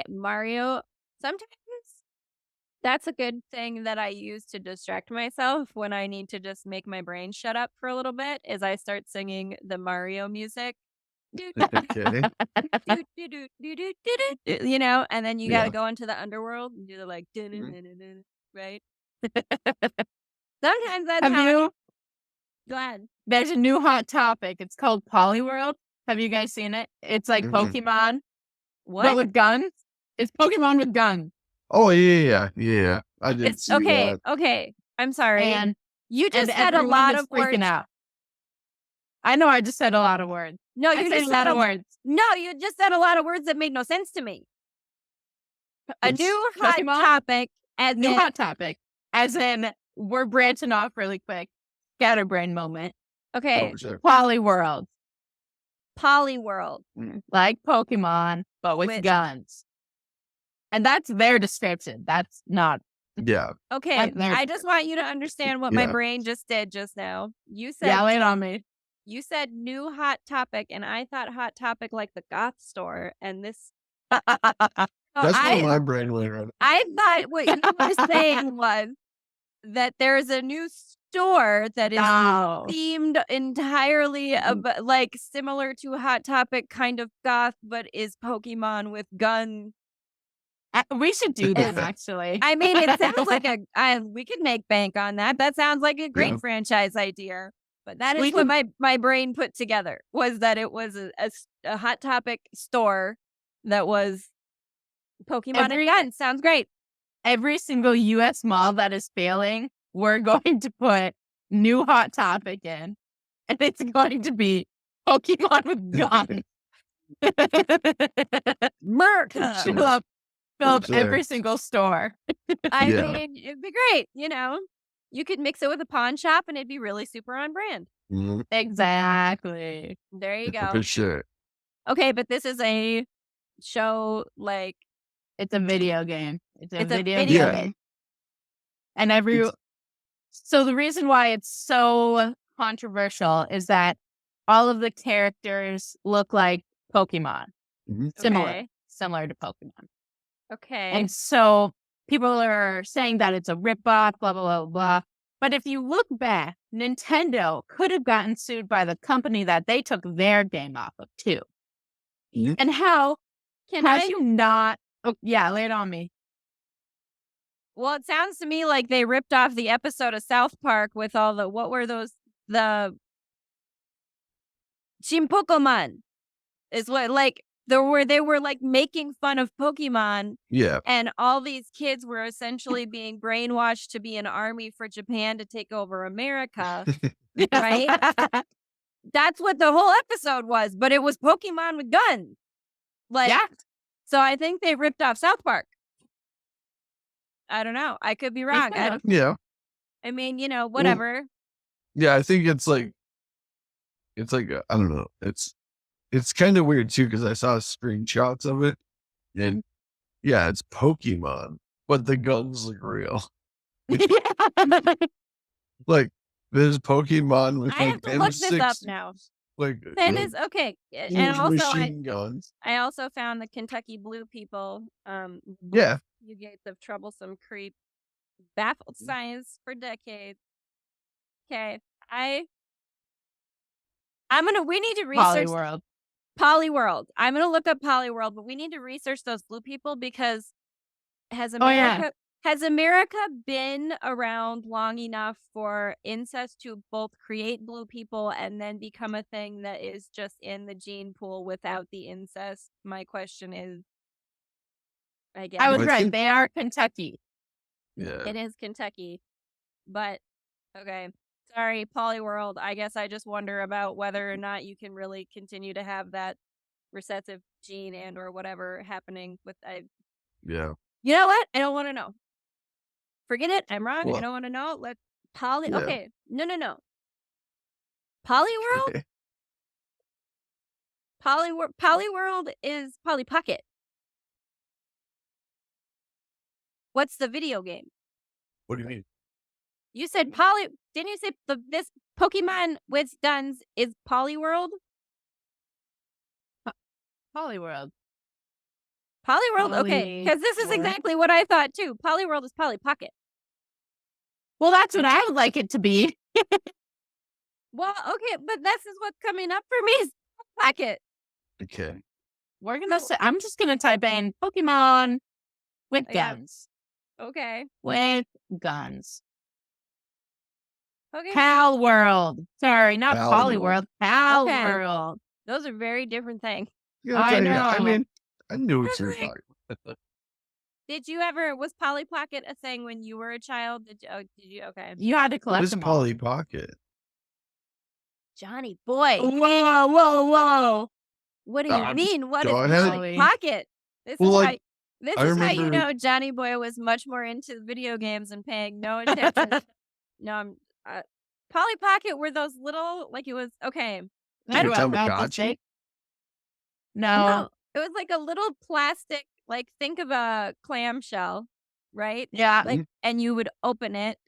Mario sometimes that's a good thing that I use to distract myself when I need to just make my brain shut up for a little bit is I start singing the Mario music. Okay. You know, and then you got to Yeah. go into the underworld and do the like, Mhm. right? Sometimes that's Have how. you? Go ahead. There's a new hot topic. It's called Polyworld. Have you guys seen it? It's like Mhm. Pokemon, but What? with guns. It's Pokemon with guns. Oh, yeah. I did It's see okay. that. Okay. I'm sorry. And You just said a everyone lot is of freaking words. out. I know I just said a lot of words. No, I you said just a lot said of words. No, you just said a lot of words that made no sense to me. A It's new hot Pokemon? topic as New in hot topic. As in, we're branching off really quick. Scatterbrain moment. okay, oh, sure. Polyworld. Polyworld. Like Pokemon, but with With- guns. And that's their description. That's not. Yeah. Okay, There- I just want you to understand what my Yeah. brain just did just now. You said Yeah, lay it on me. you said new hot topic, and I thought hot topic like the goth store, and this. That's I where my brain went right. I thought what you were saying was that there's a new store that is No. themed entirely like similar to Hot Topic, kind of goth, but is Pokemon with gun. We should do that, actually. I mean, it sounds like we could make bank on that. That sounds like a great Yeah. franchise idea. But that is We what could- my brain put together, was that it was a Hot Topic store that was Pokemon and guns. Sounds great. Every single US mall that is failing, we're going to put new hot topic in. And it's going to be Pokemon with guns. Merc. Fill up Sure. every single store. I Yeah. mean, it'd be great, you know? You could mix it with a pawn shop and it'd be really super on brand. Mhm. Exactly. There you go. For sure. Okay, but this is a show like It's a video game. It's a video video game. game. And so the reason why it's so controversial is that all of the characters look like Pokemon. Mhm. Similar to Pokemon. Okay. And so people are saying that it's a ripoff, blah, blah, blah, blah. But if you look back, Nintendo could have gotten sued by the company that they took their game off of too. Mhm. And how Can have I? you not? Oh, yeah, lay it on me. Well, it sounds to me like they ripped off the episode of South Park with all the what were those the Pokemon is what like they were like making fun of Pokemon. Yeah. And all these kids were essentially being brainwashed to be an army for Japan to take over America. Right? That's what the whole episode was, but it was Pokemon with guns. Like, Yeah. So I think they ripped off South Park. I don't know. I could be wrong. Yeah. I mean, you know, whatever. Yeah, I think it's like I don't know. It's kind of weird too because I saw screenshots of it, and yeah, it's Pokemon, but the guns look real. Like there's Pokemon with I have like to look this up M6, now. like That is okay. And huge also, machine guns. I also found the Kentucky Blue people. Yeah. You gates of troublesome creep, baffled science for decades. Okay, we need to research Polyworld. Polyworld. I'm gonna look up Polyworld, but we need to research those blue people because has America been around long enough for incest to both create blue people and then become a thing that is just in the gene pool without the incest? My question is, I guess I was I right. think- They are Kentucky. Yeah. it is Kentucky, but okay. Sorry, Polyworld. I guess I just wonder about whether or not you can really continue to have that recessive gene and or whatever happening with. Yeah. You know what? I don't want to know. Forget it. I'm wrong. I Well, don't want to know. Let yeah. Okay. No. Polyworld. Polyworld is Polly Pocket. What's the video game? What do you mean? You said Didn't you say this Pokemon with guns is Polyworld? Polyworld. Polyworld? Okay. Because this is exactly what I thought too. Polyworld is Polly Pocket. Well, that's what I would like it to be. Well, okay, but this is what's coming up for me is Pocket. Okay. We're gonna say I'm just gonna type in Pokemon with Yeah. guns. Okay. With guns. Okay. Pal World. Sorry, not Pal Polyworld. Pal Okay. World. Those are very different things. Yeah, I know. I mean, I knew what you were talking about. Was Polly Pocket a thing when you were a child? Did you? Okay. You had to What collect is them all. Polly Pocket? Johnny boy. Whoa. What do you mean? What is go ahead. Polly Pocket? This Well, is like, this I is how you remember- know Johnny boy was much more into video games and paying no attention. No, I'm Polly Pocket were those little it was okay. Did you tell Tamagotchi? No. It was like a little plastic, think of a clamshell, right? Yeah. And you would open it,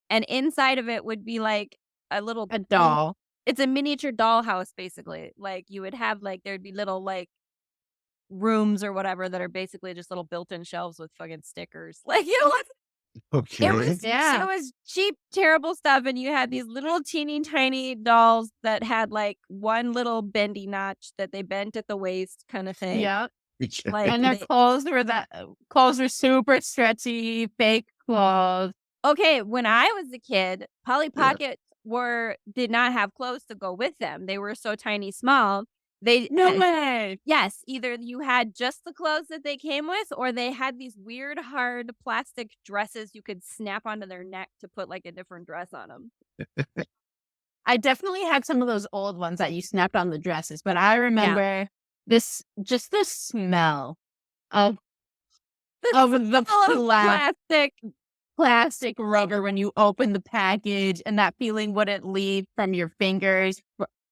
and inside of it would be like a little A doll. It's a miniature dollhouse, basically. You would have there'd be little rooms or whatever that are basically just little built-in shelves with fucking stickers. Okay. It was cheap, terrible stuff, and you had these little teeny tiny dolls that had one little bendy notch that they bent at the waist, kind of thing. Yeah. Okay. And their clothes were super stretchy, fake clothes. Okay, when I was a kid, Polly Pockets did not have clothes to go with them. They were so tiny, small. No way. Yes, either you had just the clothes that they came with, or they had these weird, hard plastic dresses you could snap onto their neck to put a different dress on them. I definitely had some of those old ones that you snapped on the dresses, but I remember the smell of the plastic rubber when you open the package, and that feeling wouldn't leave from your fingers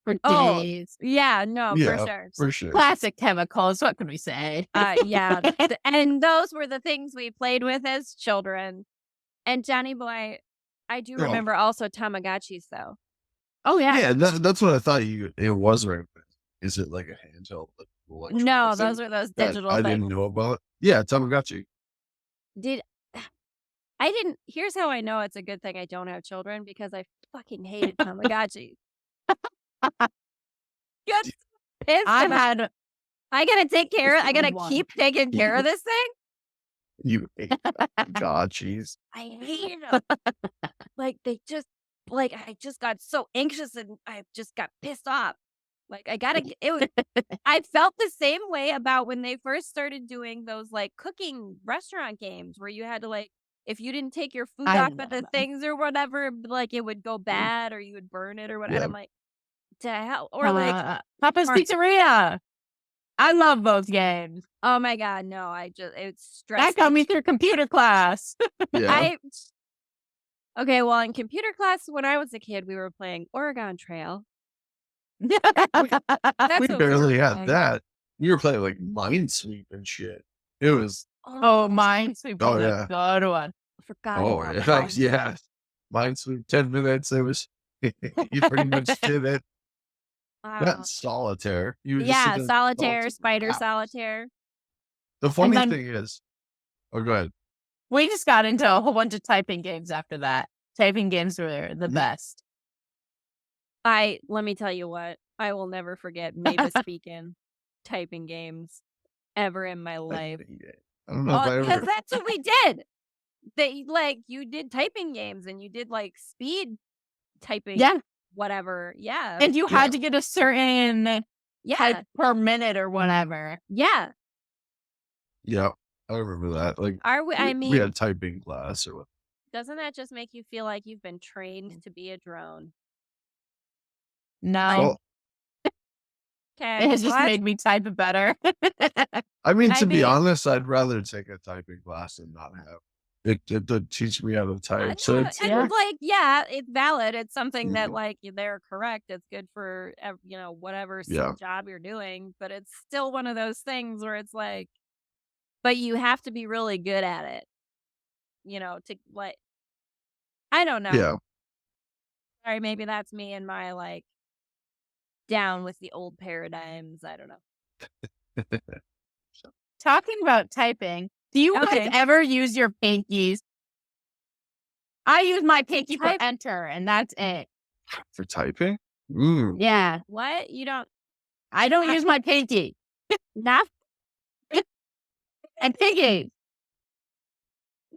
for days. Yeah, no, Yeah, for sure. for sure. Plastic chemicals, what can we say? Yeah. And those were the things we played with as children. And Johnny boy, I do remember also Tamagotchis, though. Oh, yeah. Yeah, that's what I thought it was right. Is it like a handheld? No, those are those digital I things. didn't know about. Yeah, Tamagotchi. Here's how I know it's a good thing I don't have children, because I fucking hated Tamagotchis. Got pissed. I gotta take care of. I gotta keep taking care of this thing. You hate Tamagotchis. I hate them. They just I just got so anxious and I just got pissed off. I felt the same way about when they first started doing those cooking restaurant games where you had to if you didn't take your food off of the things or whatever, it would go bad or you would burn it or whatever. Yeah. I'm like, to hell. Or Papa's Pizzeria. I love those games. Oh my God, no, it's stressful. That got me through computer class. Yeah. Okay, well, in computer class when I was a kid, we were playing Oregon Trail. We barely had that. You were playing Minesweep and shit. It was. Minesweep. Oh, yeah. Good one. I forgot. Oh, yeah. Minesweep, 10 minutes. It was. You pretty much did it. Not solitaire. You were just sitting solitaire, there, spider solitaire. The funny thing is. Oh, go ahead. We just got into a whole bunch of typing games after that. Typing games were the best. Let me tell you what, I will never forget Mavis speaking typing games ever in my life. I don't know if I ever. Because that's what we did. You did typing games and you did speed typing. Yeah. Whatever. Yeah. And you had to get a certain type per minute or whatever. Yeah. Yeah, I remember that. We had typing class or what? Doesn't that just make you feel like you've been trained to be a drone? No, Well, Okay. it has just What? made me type it better. I mean, I to be mean- honest, I'd rather take a typing class and not have it to teach me how to type. So No, it's and Yeah. like, yeah, it's valid. It's something that Mhm. like they're correct. It's good for whatever Yeah. job you're doing, but it's still one of those things where it's like, but you have to be really good at it, to like. I don't know. Yeah. Sorry, maybe that's me and my like down with the old paradigms. I don't know. Talking about typing, do you Okay. guys ever use your pinkies? I use my pinky for Type- enter, and that's it. For typing? Mm. Yeah, What? You don't I don't use my pinky not and pinky.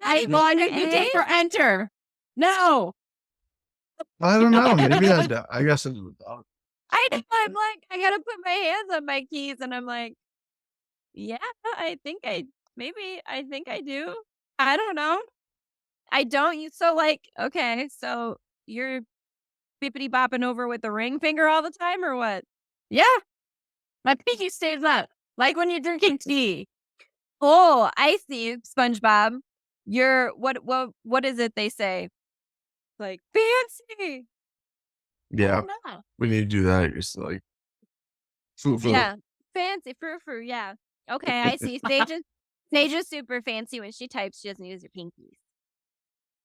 I even use for my pinky A? for enter. No, I don't know. Maybe I guess it's with dog. I know. I'm like, I gotta put my hands on my keys, and I'm like, yeah, I think I do. I don't know. I don't use so like okay, so you're bippity bopping over with the ring finger all the time, or what? yeah, my pinky stays up like when you're drinking tea. Oh, I see, SpongeBob. You're what is it they say? Like fancy. Yeah. No. When you do that, you're just like, foo. Yeah, fancy frou. Yeah. Okay, I see. Sage is super fancy when she types. She doesn't use her pinkies.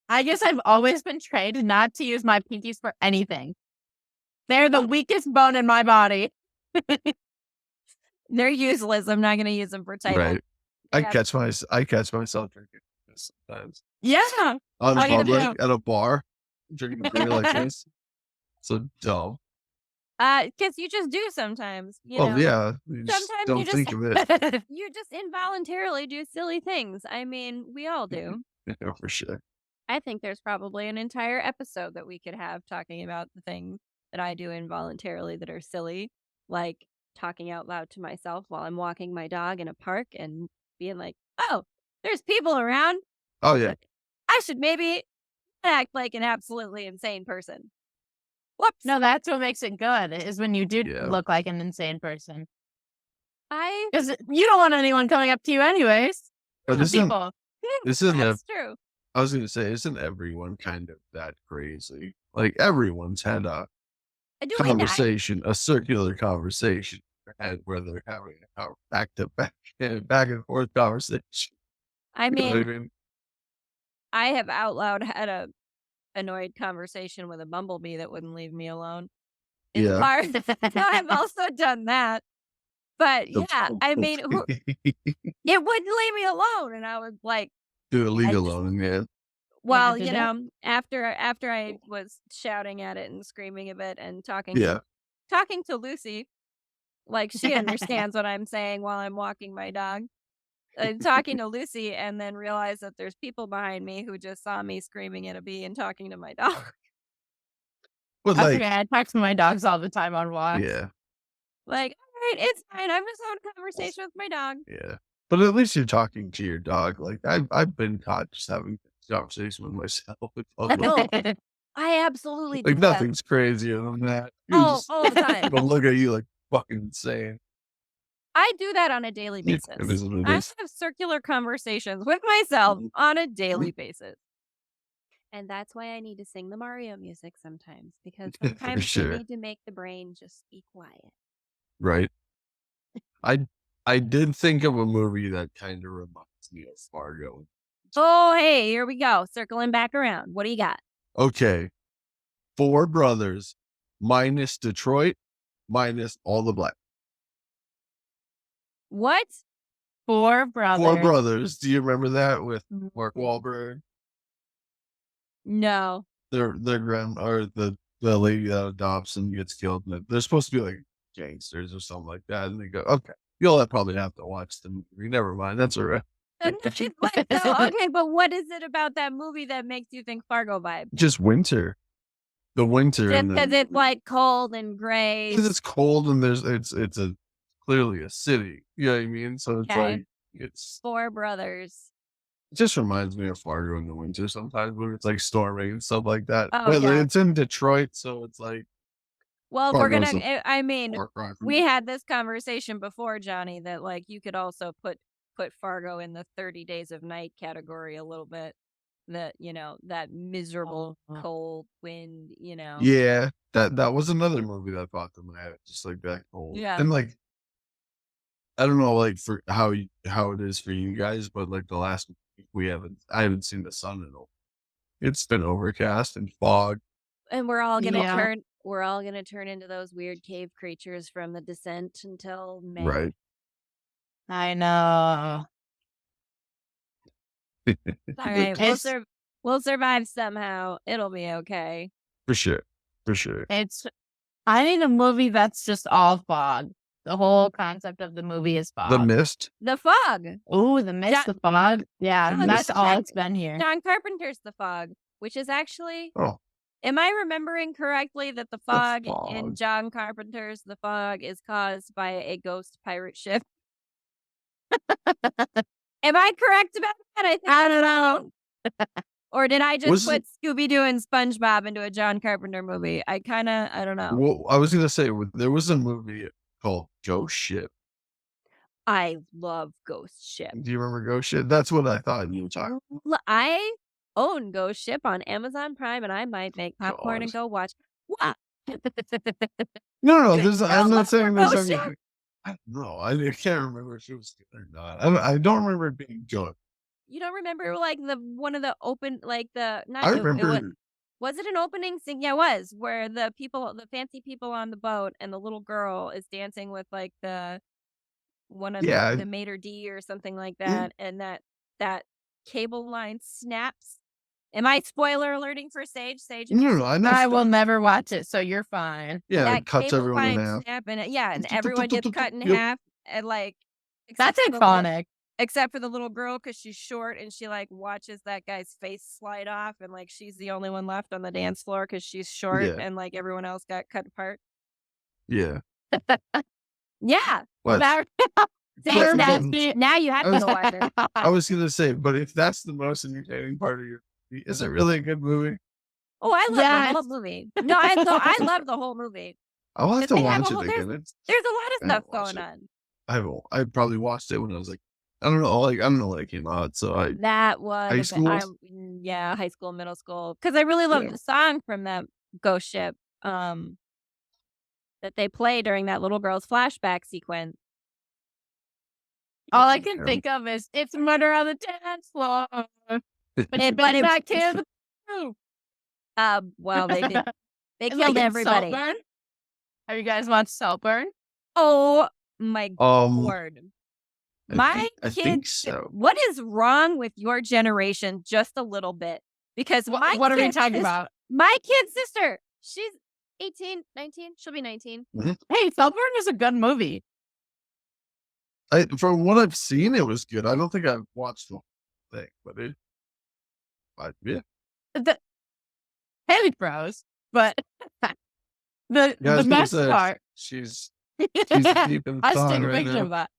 I guess I've always been trained not to use my pinkies for anything. They're the weakest bone in my body. They're useless. I'm not gonna use them for typing. Right. I Yeah. catch myself drinking this sometimes. Yeah. On Oh, yeah, public yeah. at a bar, drinking a beer like this. So dumb. Because you just do sometimes. Well, yeah. You just Sometimes don't you just think of it. you just involuntarily do silly things. I mean, we all do. Yeah, for sure. I think there's probably an entire episode that we could have talking about the things that I do involuntarily that are silly, like talking out loud to myself while I'm walking my dog in a park and being like, "Oh, there's people around. Oh, yeah. I should maybe act like an absolutely insane person." Whoops. No, that's what makes it good, is when you do Yeah. look like an insane person. I Because you don't want anyone coming up to you anyways. But People. isn't that's true. I was going to say, isn't everyone kind of that crazy? Like, everyone's had a Do we not? conversation, a circular conversation, where they're having a back and forth conversation. I You know what mean, I mean? I have out loud had a annoyed conversation with a bumblebee that wouldn't leave me alone. In the Yeah. bar. So I've also done that. But yeah, I mean, it wouldn't leave me alone, and I was like, do the league I just- alone, man. well, did you that? know, after I was shouting at it and screaming a bit and talking Yeah. to Lucy, like she understands what I'm saying while I'm walking my dog. Talking to Lucy and then realize that there's people behind me who just saw me screaming at a bee and talking to my dog. But That's like, okay. I talk to my dogs all the time on walks. yeah, Like, all right, it's fine. I'm just having a conversation with my dog. yeah. But at least you're talking to your dog. Like, I've been caught just having a conversation with myself. Like, I absolutely do like that. nothing's crazier than that. You Oh, just all the time. people look at you like fucking insane. I do that on a daily Yeah, basis. it is what it I is. have circular conversations with myself on a daily basis. And that's why I need to sing the Mario music sometimes, because For sometimes sure. you need to make the brain just be quiet. Right. I did think of a movie that kind of reminds me of Fargo. Oh, hey, here we go. Circling back around. What do you got? Okay. 4 brothers minus Detroit minus all the black. What? 4 brothers. 4 brothers. Do you remember that with Mm. Mark Wahlberg? No. Their or the lady Dobson gets killed. And they're supposed to be like gangsters or something like that. And they go, okay, you'll probably have to watch the movie. Never mind. That's all right. Okay, but what is it about that movie that makes you think Fargo vibe? Just winter. The winter. Just and because it's like cold and gray. because it's cold and it's a clearly a city. You know what I mean? So it's Okay. like it's 4 brothers. It just reminds me of Fargo in the winter sometimes when it's like storming and stuff like that. Oh, But yeah. it's in Detroit, so it's like Well, if we're gonna, Fargo's a I mean, far cry from we had this conversation before, Johnny, that like you could also put Fargo in the 30 Days of Night category a little bit. That that miserable cold wind. Yeah, that was another movie that popped in my head, just like that cold. Yeah. And like I don't know, like for how it is for you guys, but like the last week I haven't seen the sun at all. It's been overcast and fog. And we're all gonna Yeah. turn into those weird cave creatures from The Descent until May. Right. I know. All right, It's- we'll survive somehow. It'll be okay. For sure. For sure. I need a movie that's just all fog. The whole concept of the movie is fog. The Mist. The Fog. Oh, the mist, the fog. Yeah, Oh, that's this- all it's been here. John Carpenter's The Fog, which is actually. Oh, Am I remembering correctly that the fog in Fog. John Carpenter's The Fog is caused by a ghost pirate ship? Am I correct about that? I don't know. Or did I just Was put Scooby-Doo and SpongeBob into a John Carpenter movie? I don't know. well, I was gonna say there was a movie called Ghost Ship. I love Ghost Ship. Do you remember Ghost Ship? That's what I thought you were talking about. I own Ghost Ship on Amazon Prime, and I might make popcorn and go watch. What? No, I'm not saying there's Ghost anything. I don't know. I can't remember if it was good or not. I don't remember it being good. You don't remember like one of the open not I it remember. was it an opening scene? Yeah, it was where the fancy people on the boat and the little girl is dancing with like one of the maitre d' or something like that, and that cable line snaps. Am I spoiler alerting for Sage? Sage, No, I will never watch it, so you're fine. Yeah, that it cuts cable everyone in line half. snap, and and everyone gets cut in Yep. half, and like That's except for the little- iconic. Except for the little girl, because she's short and she like watches that guy's face slide off, and like she's the only one left on the dance floor because she's short, Yeah. and like everyone else got cut apart. Yeah. Yeah, What? That- Sage, That's- now you have to go watch it. I was gonna say, but if that's the most entertaining part of your movie, is it really a good movie? Oh, I love Yeah, the whole movie. No, I love the whole movie. I'll have to They have watch a it whole- again. There's a lot of I stuff haven't watched going it. on. I will. I probably watched it when I was like, I don't know, when it came out. So That was High school? high school, middle school, because I really love Yeah. the song from that Ghost Ship that they play during that little girl's flashback sequence. All I can think of is it's murder on the dance floor. But But but it- that kid. Well, they did. They It's killed like in everybody. Saltburn. Have you guys watched Saltburn? Oh my word! My I think kids. so. What is wrong with your generation? Just a little bit, because my What are we kid's talking sis- about? My kid's sister. She's 18, 19. She'll be 19. Hey, Saltburn is a good movie. From what I've seen, it was good. I don't think I've watched the whole thing, but yeah. The Haleigh Bros, but the Yeah, I was gonna best say, part. She's deep in the I song stick a right picture now. of that.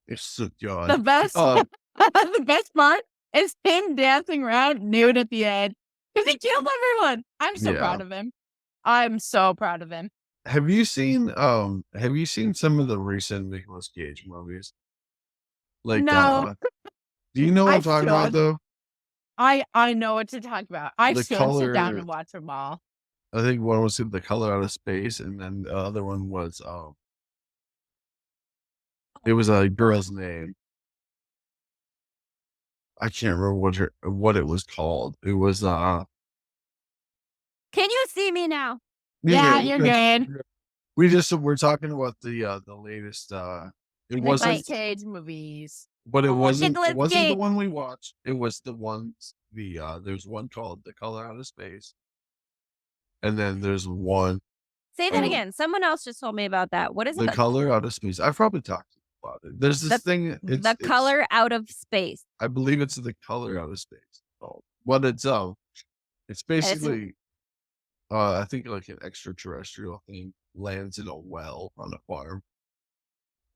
It's so good. The best, the best part is him dancing around nude at the end because he killed everyone. I'm so Yeah. proud of him. I'm so proud of him. Have you seen some of the recent Nicolas Cage movies? Like No. do you know what I I'm talking about should. though? I know what to talk about. I The should sit down color- and watch them all. I think one was The Color Out of Space, and then the other one was it was a girl's name. I can't remember what it was called. It was Can you see me now? Yeah, you're good. We're talking about the latest it Nicolas wasn't Cage movies. but it Oh, wasn't Nicolas the Cage. one we watched. It was the ones there's one called The Color Out of Space. And then there's one Say that Oh. again. Someone else just told me about that. What is The it? Color Out of Space. I've probably talked about it. There's this thing The color out of space. I believe it's The Color Out of Space. What it's basically I think like an extraterrestrial thing lands in a well on a farm.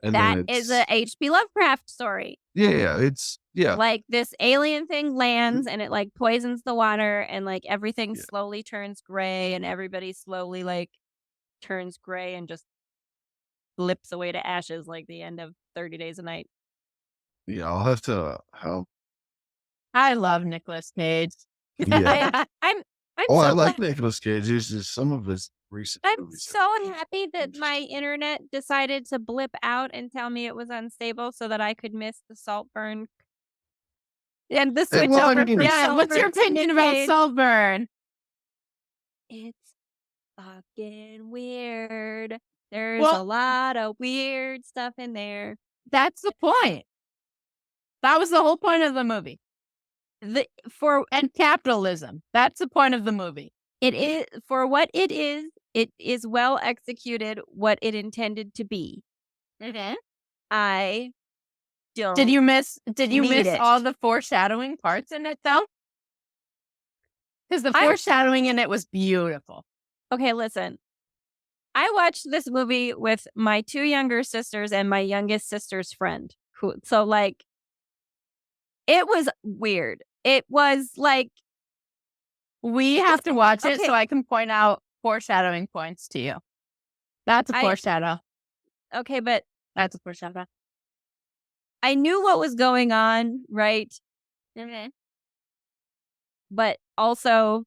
And That then is a H.P. Lovecraft story. it's Like this alien thing lands and it like poisons the water and like everything Yeah. slowly turns gray and everybody slowly like turns gray and just blips away to ashes like the end of 30 Days a Night. Yeah, I'll have to help. I love Nicolas Cage. Yeah. I'm Oh, I so like glad. Nicolas Cage. It's just some of his recent I'm movies. so happy that my internet decided to blip out and tell me it was unstable so that I could miss the Saltburn and the switch well, I over mean, from Yeah, what's your Saltburn to opinion Nick about Cage. Saltburn? It's fucking weird. There's Well- a lot of weird stuff in there. That's the point. That was the whole point of the movie. And capitalism. That's the point of the movie. It is for what it is well executed what it intended to be. I don't Did you miss need it. all the foreshadowing parts in it though? Because the I'm- foreshadowing in it was beautiful. Okay, listen. I watched this movie with my 2 younger sisters and my youngest sister's friend. So like it was weird. It was like We have to watch it okay. so I can point out foreshadowing points to you. That's a foreshadow. Okay, but That's a foreshadow. I knew what was going on, right? But also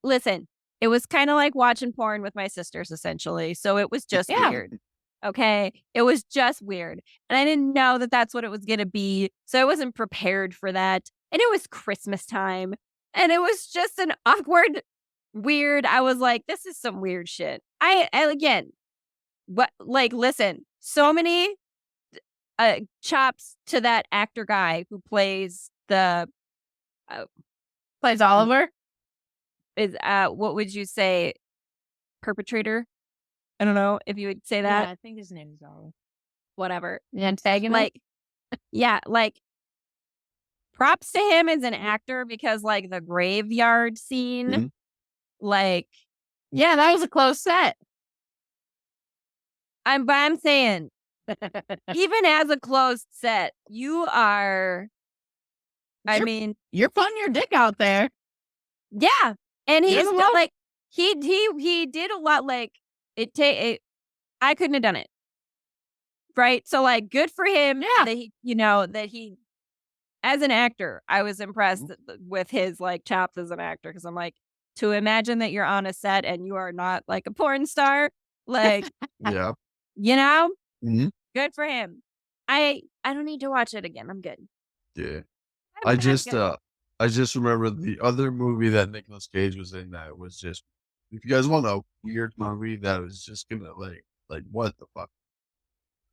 listen, it was kind of like watching porn with my sisters essentially. So it was just weird. Okay? It was just weird. And I didn't know that that's what it was going to be. So I wasn't prepared for that. And it was Christmas time. And it was just an awkward weird. I was like, this is some weird shit. Again, what like listen, so many chops to that actor guy who plays the Plays Oliver? is what would you say, perpetrator? I don't know if you would say that. Yeah, I think his name is Oliver. Whatever. The antagonist? Like yeah, like props to him as an actor because like the graveyard scene, Mhm. like yeah, that was a close set. I'm saying even as a closed set, you are I mean, You're putting your dick out there. yeah. And You're he's the still, one. like he did a lot like I couldn't have done it. Right? So like good for him Yeah. that he as an actor, I was impressed with his like chops as an actor because I'm like to imagine that you're on a set and you are not like a porn star, like Yeah. Mhm. good for him. I don't need to watch it again. I'm good. Yeah. I'm I good. just remember the other movie that Nicolas Cage was in that was just, if you guys want a weird movie that was just gonna like what the fuck?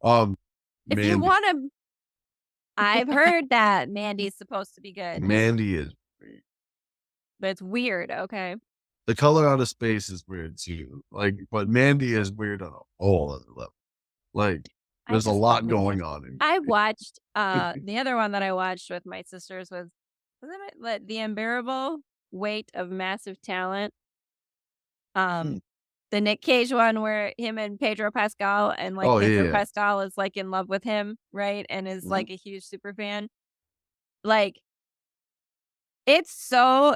If you Mandy. want to, I've heard that Mandy's supposed to be good, Mandy is weird. but it's weird. Okay. The Color Out of Space is weird too. Like, but Mandy is weird on a whole other level. Like, there's a just lot love going on. I watched the other one that I watched with my sisters wasn't it like The Unbearable Weight of Massive Talent? The Nick Cage one where him and Pedro Pascal and like Oh, Pedro yeah. Pascal is like in love with him, right? And is like a huge super fan. Like it's so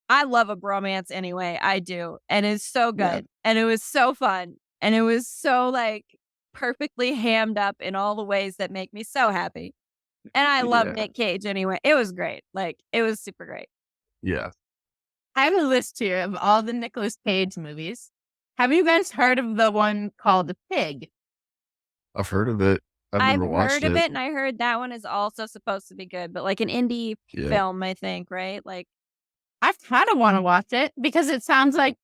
I love a bromance anyway. I do. And it's so good. Yeah. And it was so fun. And it was so like perfectly hammed up in all the ways that make me so happy. And I love Yeah. Nick Cage anyway. It was great. Like it was super great. Yeah. I have a list here of all the Nicolas Cage movies. Have you guys heard of the one called The Pig? I've heard of it. I've never watched heard of it and I heard that one is also supposed to be good, but like an indie film, I think, right? Like I kind of want to watch it because it sounds like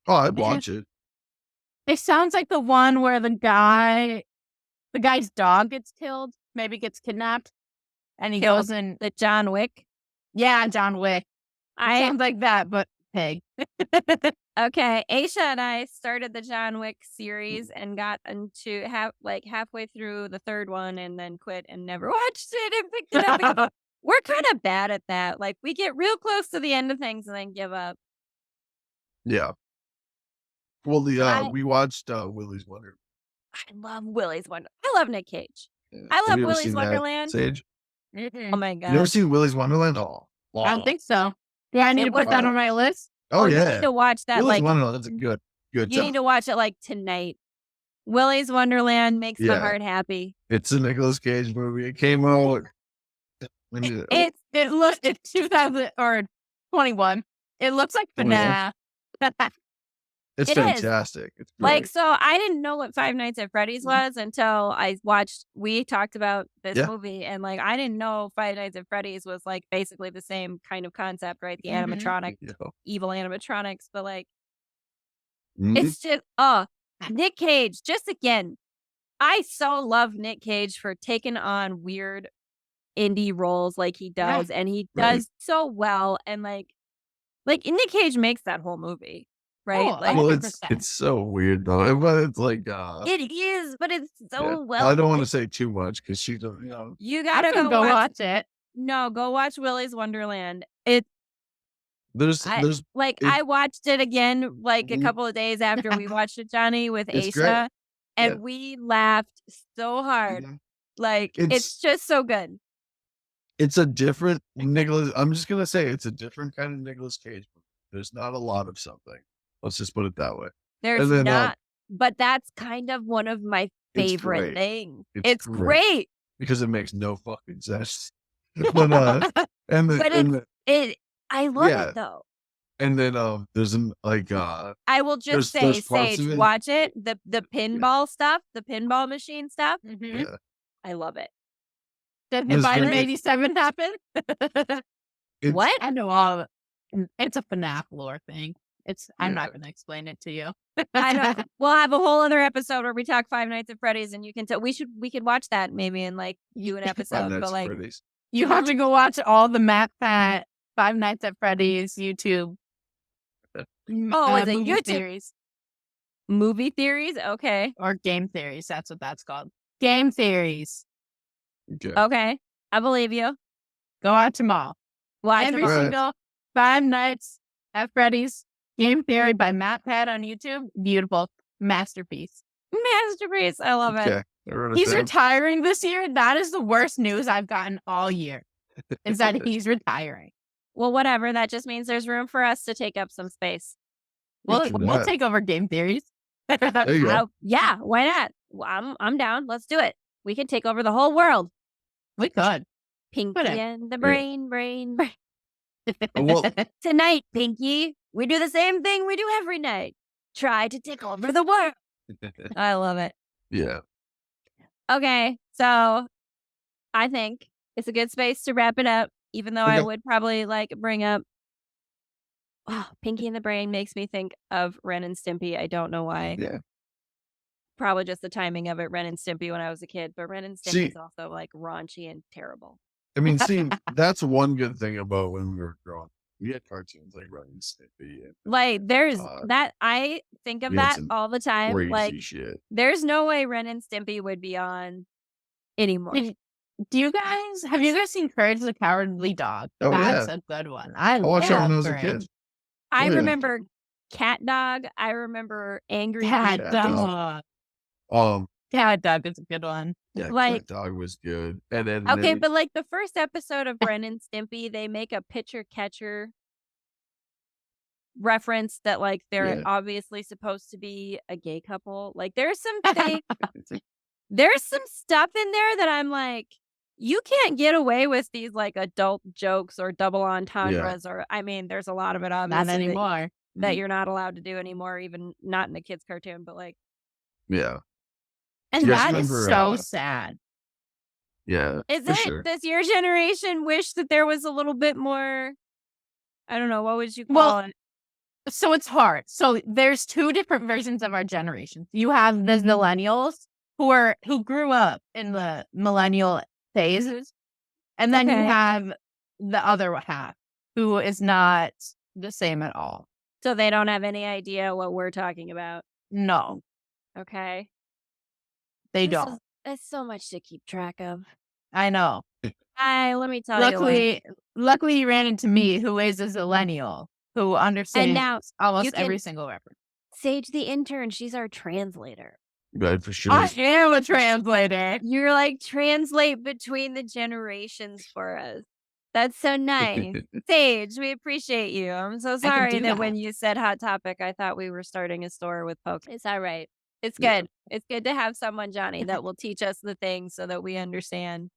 Oh, I'd watch it. it sounds like the one where the guy's dog gets killed, maybe gets kidnapped, and he goes in the John Wick. Yeah, John Wick. Sounds like that, but pig. Okay, Aisha and I started the John Wick series and got into halfway through the third one and then quit and never watched it and picked it up again. We're kind of bad at that. Like we get real close to the end of things and then give up. Yeah. Well, we watched Willy's Wonder. I love Willy's Wonder. I love Nick Cage. Yeah. I Have love you ever Willy's seen that, Wonderland. Sage? Oh Mm-mm. my You never god. seen Willy's Wonderland? Oh, I don't think so. Do I need It to put was that a- on my list? oh you yeah. need to watch that Willy's like Wonderland. That's a good you time. need to watch it like tonight. Willy's Wonderland makes my Yeah. heart happy. It's a Nicolas Cage movie. It came out. When did it? It's 2000 or 21. It looks like 21. FNAF. It's It is. fantastic. It's Like, great. so I didn't know what Five Nights at Freddy's was until we talked about this Yeah. movie, and like I didn't know Five Nights at Freddy's was like basically the same kind of concept, right? The Mhm. animatronic, Yeah. evil animatronics, but like Mhm. it's just Nick Cage, just again. I so love Nick Cage for taking on weird indie roles like he Yeah. does, and he Right. does so well, and like Nick Cage makes that whole movie, right? Oh, Like Well, 100%. it's so weird though. But it's like it is, but it's so yeah. well. I don't want to say too much because she don't. You know. You I gotta can go watch it. No, go watch Willy's Wonderland. There's I watched it again like a Mhm. couple of days after we watched it, Johnny, with It's great. Aisha, and Yeah. we laughed so hard. Mhm. Like it's It's just so good. it's a different Nicholas. I'm just gonna say it's a different kind of Nicolas Cage movie. There's not a lot of something. Let's just put it that way. There's then, not, but that's kind of one of my It's favorite great. things. It's It's great. great. Because it makes no fucking sense. But and the, But and the, I love Yeah. it though. and then there's an like I will just say, there's parts Sage, of it- watch it. The pinball stuff, the pinball machine stuff. Mhm. yeah. I love it. Did It's Hit great. 87 happen? It's- What? I know all of it. It's a FNAF lore thing. I'm Yeah. not going to explain it to you. I know. We'll have a whole other episode where we talk Five Nights at Freddy's, and you can tell. We could watch that maybe and like do an Five episode. Nights But at like, Freddy's. You have to go watch all the Matt Pat Five Nights at Freddy's YouTube. is it movie YouTube? theories movie theories. Okay. or game theories? That's what that's called. Game theories. Okay. Okay. I believe you. Go watch them all. Watch Every them all. Right. single Five Nights at Freddy's game theory by Matt Pat on YouTube. Beautiful masterpiece. Masterpiece. I love it. Okay. I wrote it He's down. retiring this year. That is the worst news I've gotten all year. Is that he's retiring. Well, whatever. That just means there's room for us to take up some space. We'll Look at we'll that. take over game theories. There you go. Yeah. Why not? Well, I'm down. Let's do it. We can take over the whole world. We could. Pinky it. and the brain. Well, Tonight, Pinky, we do the same thing we do every night. Try to take over the world. I love it. yeah. Okay, so I think it's a good space to wrap it up, even though I Okay. would probably like bring up Pinky and the Brain makes me think of Ren and Stimpy. I don't know why. Yeah. Probably just the timing of it, Ren and Stimpy when I was a kid, but Ren and Stimpy See- is also like raunchy and terrible. I mean, see, that's one good thing about when we were growing up. We had cartoons like Ren and Stimpy and Like there's Uh, that I think of we had that some all the time. crazy Like shit. there's no way Ren and Stimpy would be on anymore. Have you guys seen Courage the Cowardly Dog? Oh, That's a good one. I watched that love when I was a Courage. kid. I Oh, yeah. remember Cat Dog. I remember Angry Cat Cat Dog. Dog. Cat Dog is a good one. Yeah, Like- Cat Dog was good. And then Okay, they- but like the first episode of Ren and Stimpy, they make a pitcher catcher reference that like they're Yeah. obviously supposed to be a gay couple. Like there's some there's some stuff in there that I'm like, you can't get away with these like adult jokes or double entendres or I mean, there's a lot of it obviously Not anymore. that you're not allowed to do anymore, even not in a kid's cartoon, but like yeah, And You guys that is remember, so sad. yeah, is for it sure. does your generation wish that there was a little bit more I don't know, what would you call Well, it? So it's hard. So there's two different versions of our generation. You have the millennials who grew up in the millennial phases, and then you Okay. have the other half who is not the same at all. So they don't have any idea what we're talking about. No, Okay. they This don't. is- It's so much to keep track of. I know. Let me tell you. Luckily, you ran into me, who is a zillennial, who understands now almost you can- every single reference. Sage the Intern, she's our translator. Right, for sure. I am a translator. You're like, translate between the generations for us. That's so nice. Sage, we appreciate you. I'm so I can sorry do that that. when you said Hot Topic, I thought we were starting a store with Poke. It's all right. It's Yeah. good. It's good to have someone, Jonny, that will teach us the things so that we understand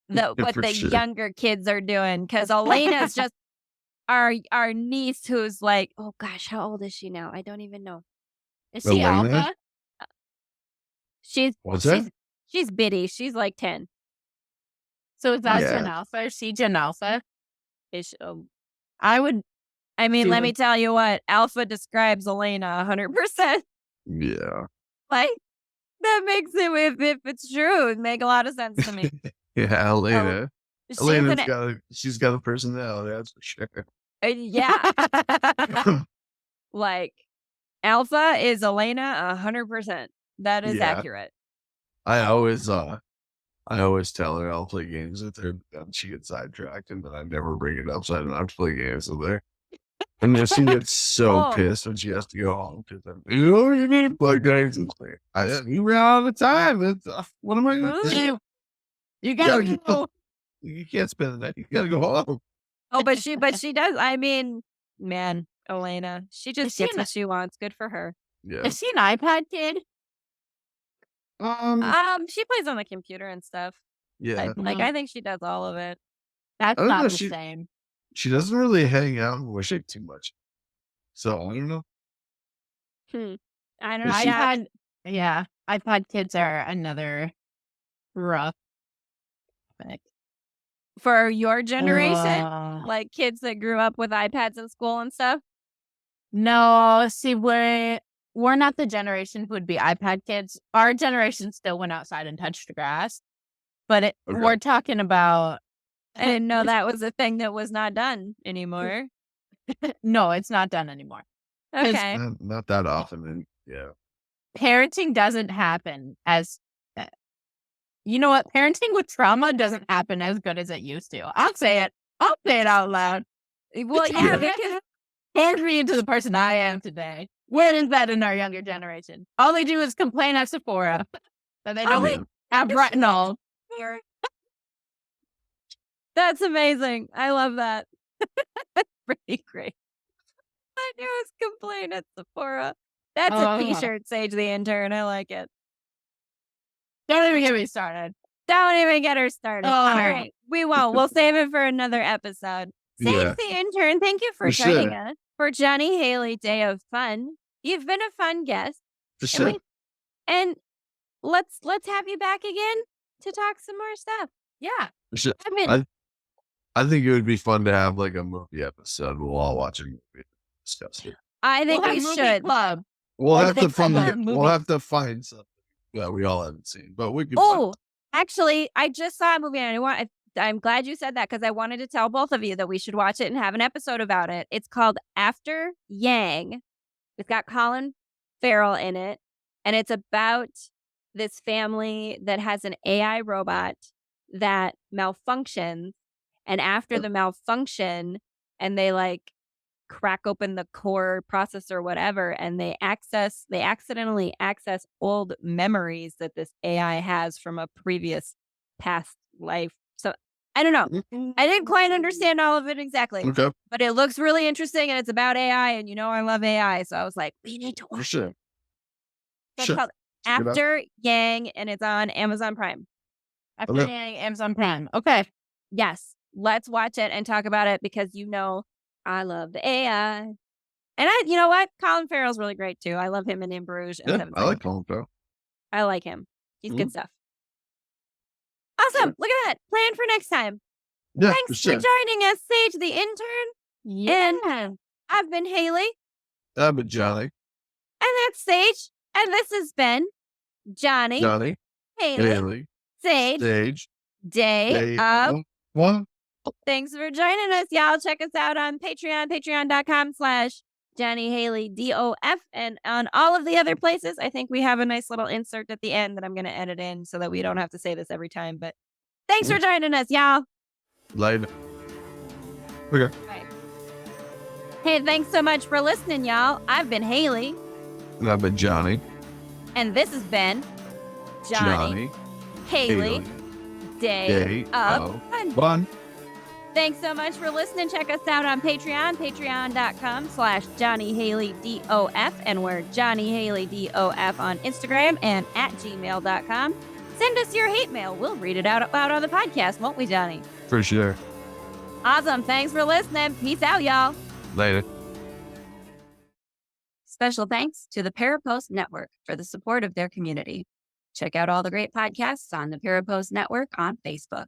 what For the sure. younger kids are doing. Because Elena's just our niece who's like, oh gosh, how old is she now? I don't even know. Is she Elena? alpha? She's What's that? she's bitty. She's like 10. So is that Yeah. Gen Alpha? Is she Gen Alpha? Ish. I would. I mean, She let would- me tell you what, Alpha describes Elena 100%. Yeah. Like, that makes it, if it's true, it make a lot of sense to me. Yeah, Elena. She's She's got a personality, that's for sure. yeah, like, Alpha is Elena 100%. That is Yeah. accurate. I always tell her I'll play games with her, and she gets sidetracked, and then I never bring it up, so I don't have to play games with her. And then she gets so Oh. pissed when she has to go home because you need to play games with me. You ran all the time. What am I going to do? You gotta Yeah, go. You can't spend the night. You gotta go home. Oh, but she does. I mean, man, Elena, she just Is she gets an- what she wants. Good for her. Yeah. Is she an iPad kid? She plays on the computer and stuff. Yeah. I think she does all of it. That's I don't not know, the she- same. She doesn't really hang out and wish it too much. So I don't know. I don't Is know. she- Yeah, iPad kids are another rough topic. For your generation, Ugh. like kids that grew up with iPads in school and stuff. No, see, we're not the generation who would be iPad kids. Our generation still went outside and touched the grass, but Okay. we're talking about. I didn't know that was a thing that was not done anymore. No, it's not done anymore. 'Cause- Okay. Not that often. And yeah. Parenting doesn't happen as. You know what? Parenting with trauma doesn't happen as good as it used to. I'll say it. I'll say it out loud. Well, yeah, Yeah. because Turns me into the person I am today. Where is that in our younger generation? All they do is complain at Sephora that they don't Yeah. have retinol. that's amazing. I love that. That's pretty great. I knew it was complain at Sephora. That's a Oh. t-shirt, Sage the Intern. I like it. Don't even get me started. Don't even get her started. Oh. All right. We won't. We'll save it for another episode. Sage Yeah. the Intern, thank you for For joining sure. us for Jonny Haleigh Day of Fun. You've been a fun guest. For And, sure. and let's have you back again to talk some more stuff. Yeah. For sure. I mean, I think it would be fun to have like a movie episode. We'll all watch a movie. Discuss it. I think We'll we have movie should. club. We'll I have to think find. some of the We'll movies- have to find something that we all haven't seen, but we can. Oh, actually, I just saw a movie and I'm glad you said that because I wanted to tell both of you that we should watch it and have an episode about it. It's called After Yang. It's got Colin Farrell in it, and it's about this family that has an AI robot that malfunctions, and after the malfunction, and they like crack open the core processor, whatever, and they accidentally access old memories that this AI has from a previous past life. So I don't know. I didn't quite understand all of it exactly, Okay, but it looks really interesting and it's about AI, and I love AI. So I was like, we need to for watch. sure. It's Sure. called Check it out. After Yang, and it's on Amazon Prime. After Okay. getting Amazon Prime. Okay. Yes, let's watch it and talk about it because I love the AI. And you know what? Colin Farrell's really great too. I love him in Bruges. And Yeah, Seven I like Seconds. Colin Farrell. I like him. He's good Mhm. stuff. Awesome. Look at that. Plan for next time. Yeah, Thanks for sure. for joining us, Sage the Intern. Yeah. I've been Haleigh, I've been Jonny. and that's Sage. And this has been Jonny, Jonny. Haleigh, Haleigh. Sage, Stage. Day of. One. Thanks for joining us, y'all. Check us out on Patreon, patreon.com/Jonny Haleigh DOF, and on all of the other places. I think we have a nice little insert at the end that I'm going to edit in so that we don't have to say this every time. But thanks for joining us, y'all. Later. Okay. Hey, thanks so much for listening, y'all. I've been Haleigh. And I've been Jonny. And this has been Jonny, Haleigh, Day of Fun. Fun. Thanks so much for listening. Check us out on Patreon, patreon.com/JonnyHaleighDof, and we're JonnyHaleighDof on Instagram and at gmail.com. Send us your hate mail. We'll read it out loud on the podcast, won't we, Jonny? For sure. Awesome. Thanks for listening. Peace out, y'all. Later. Special thanks to the Parapost Network for the support of their community. Check out all the great podcasts on the Parapost Network on Facebook.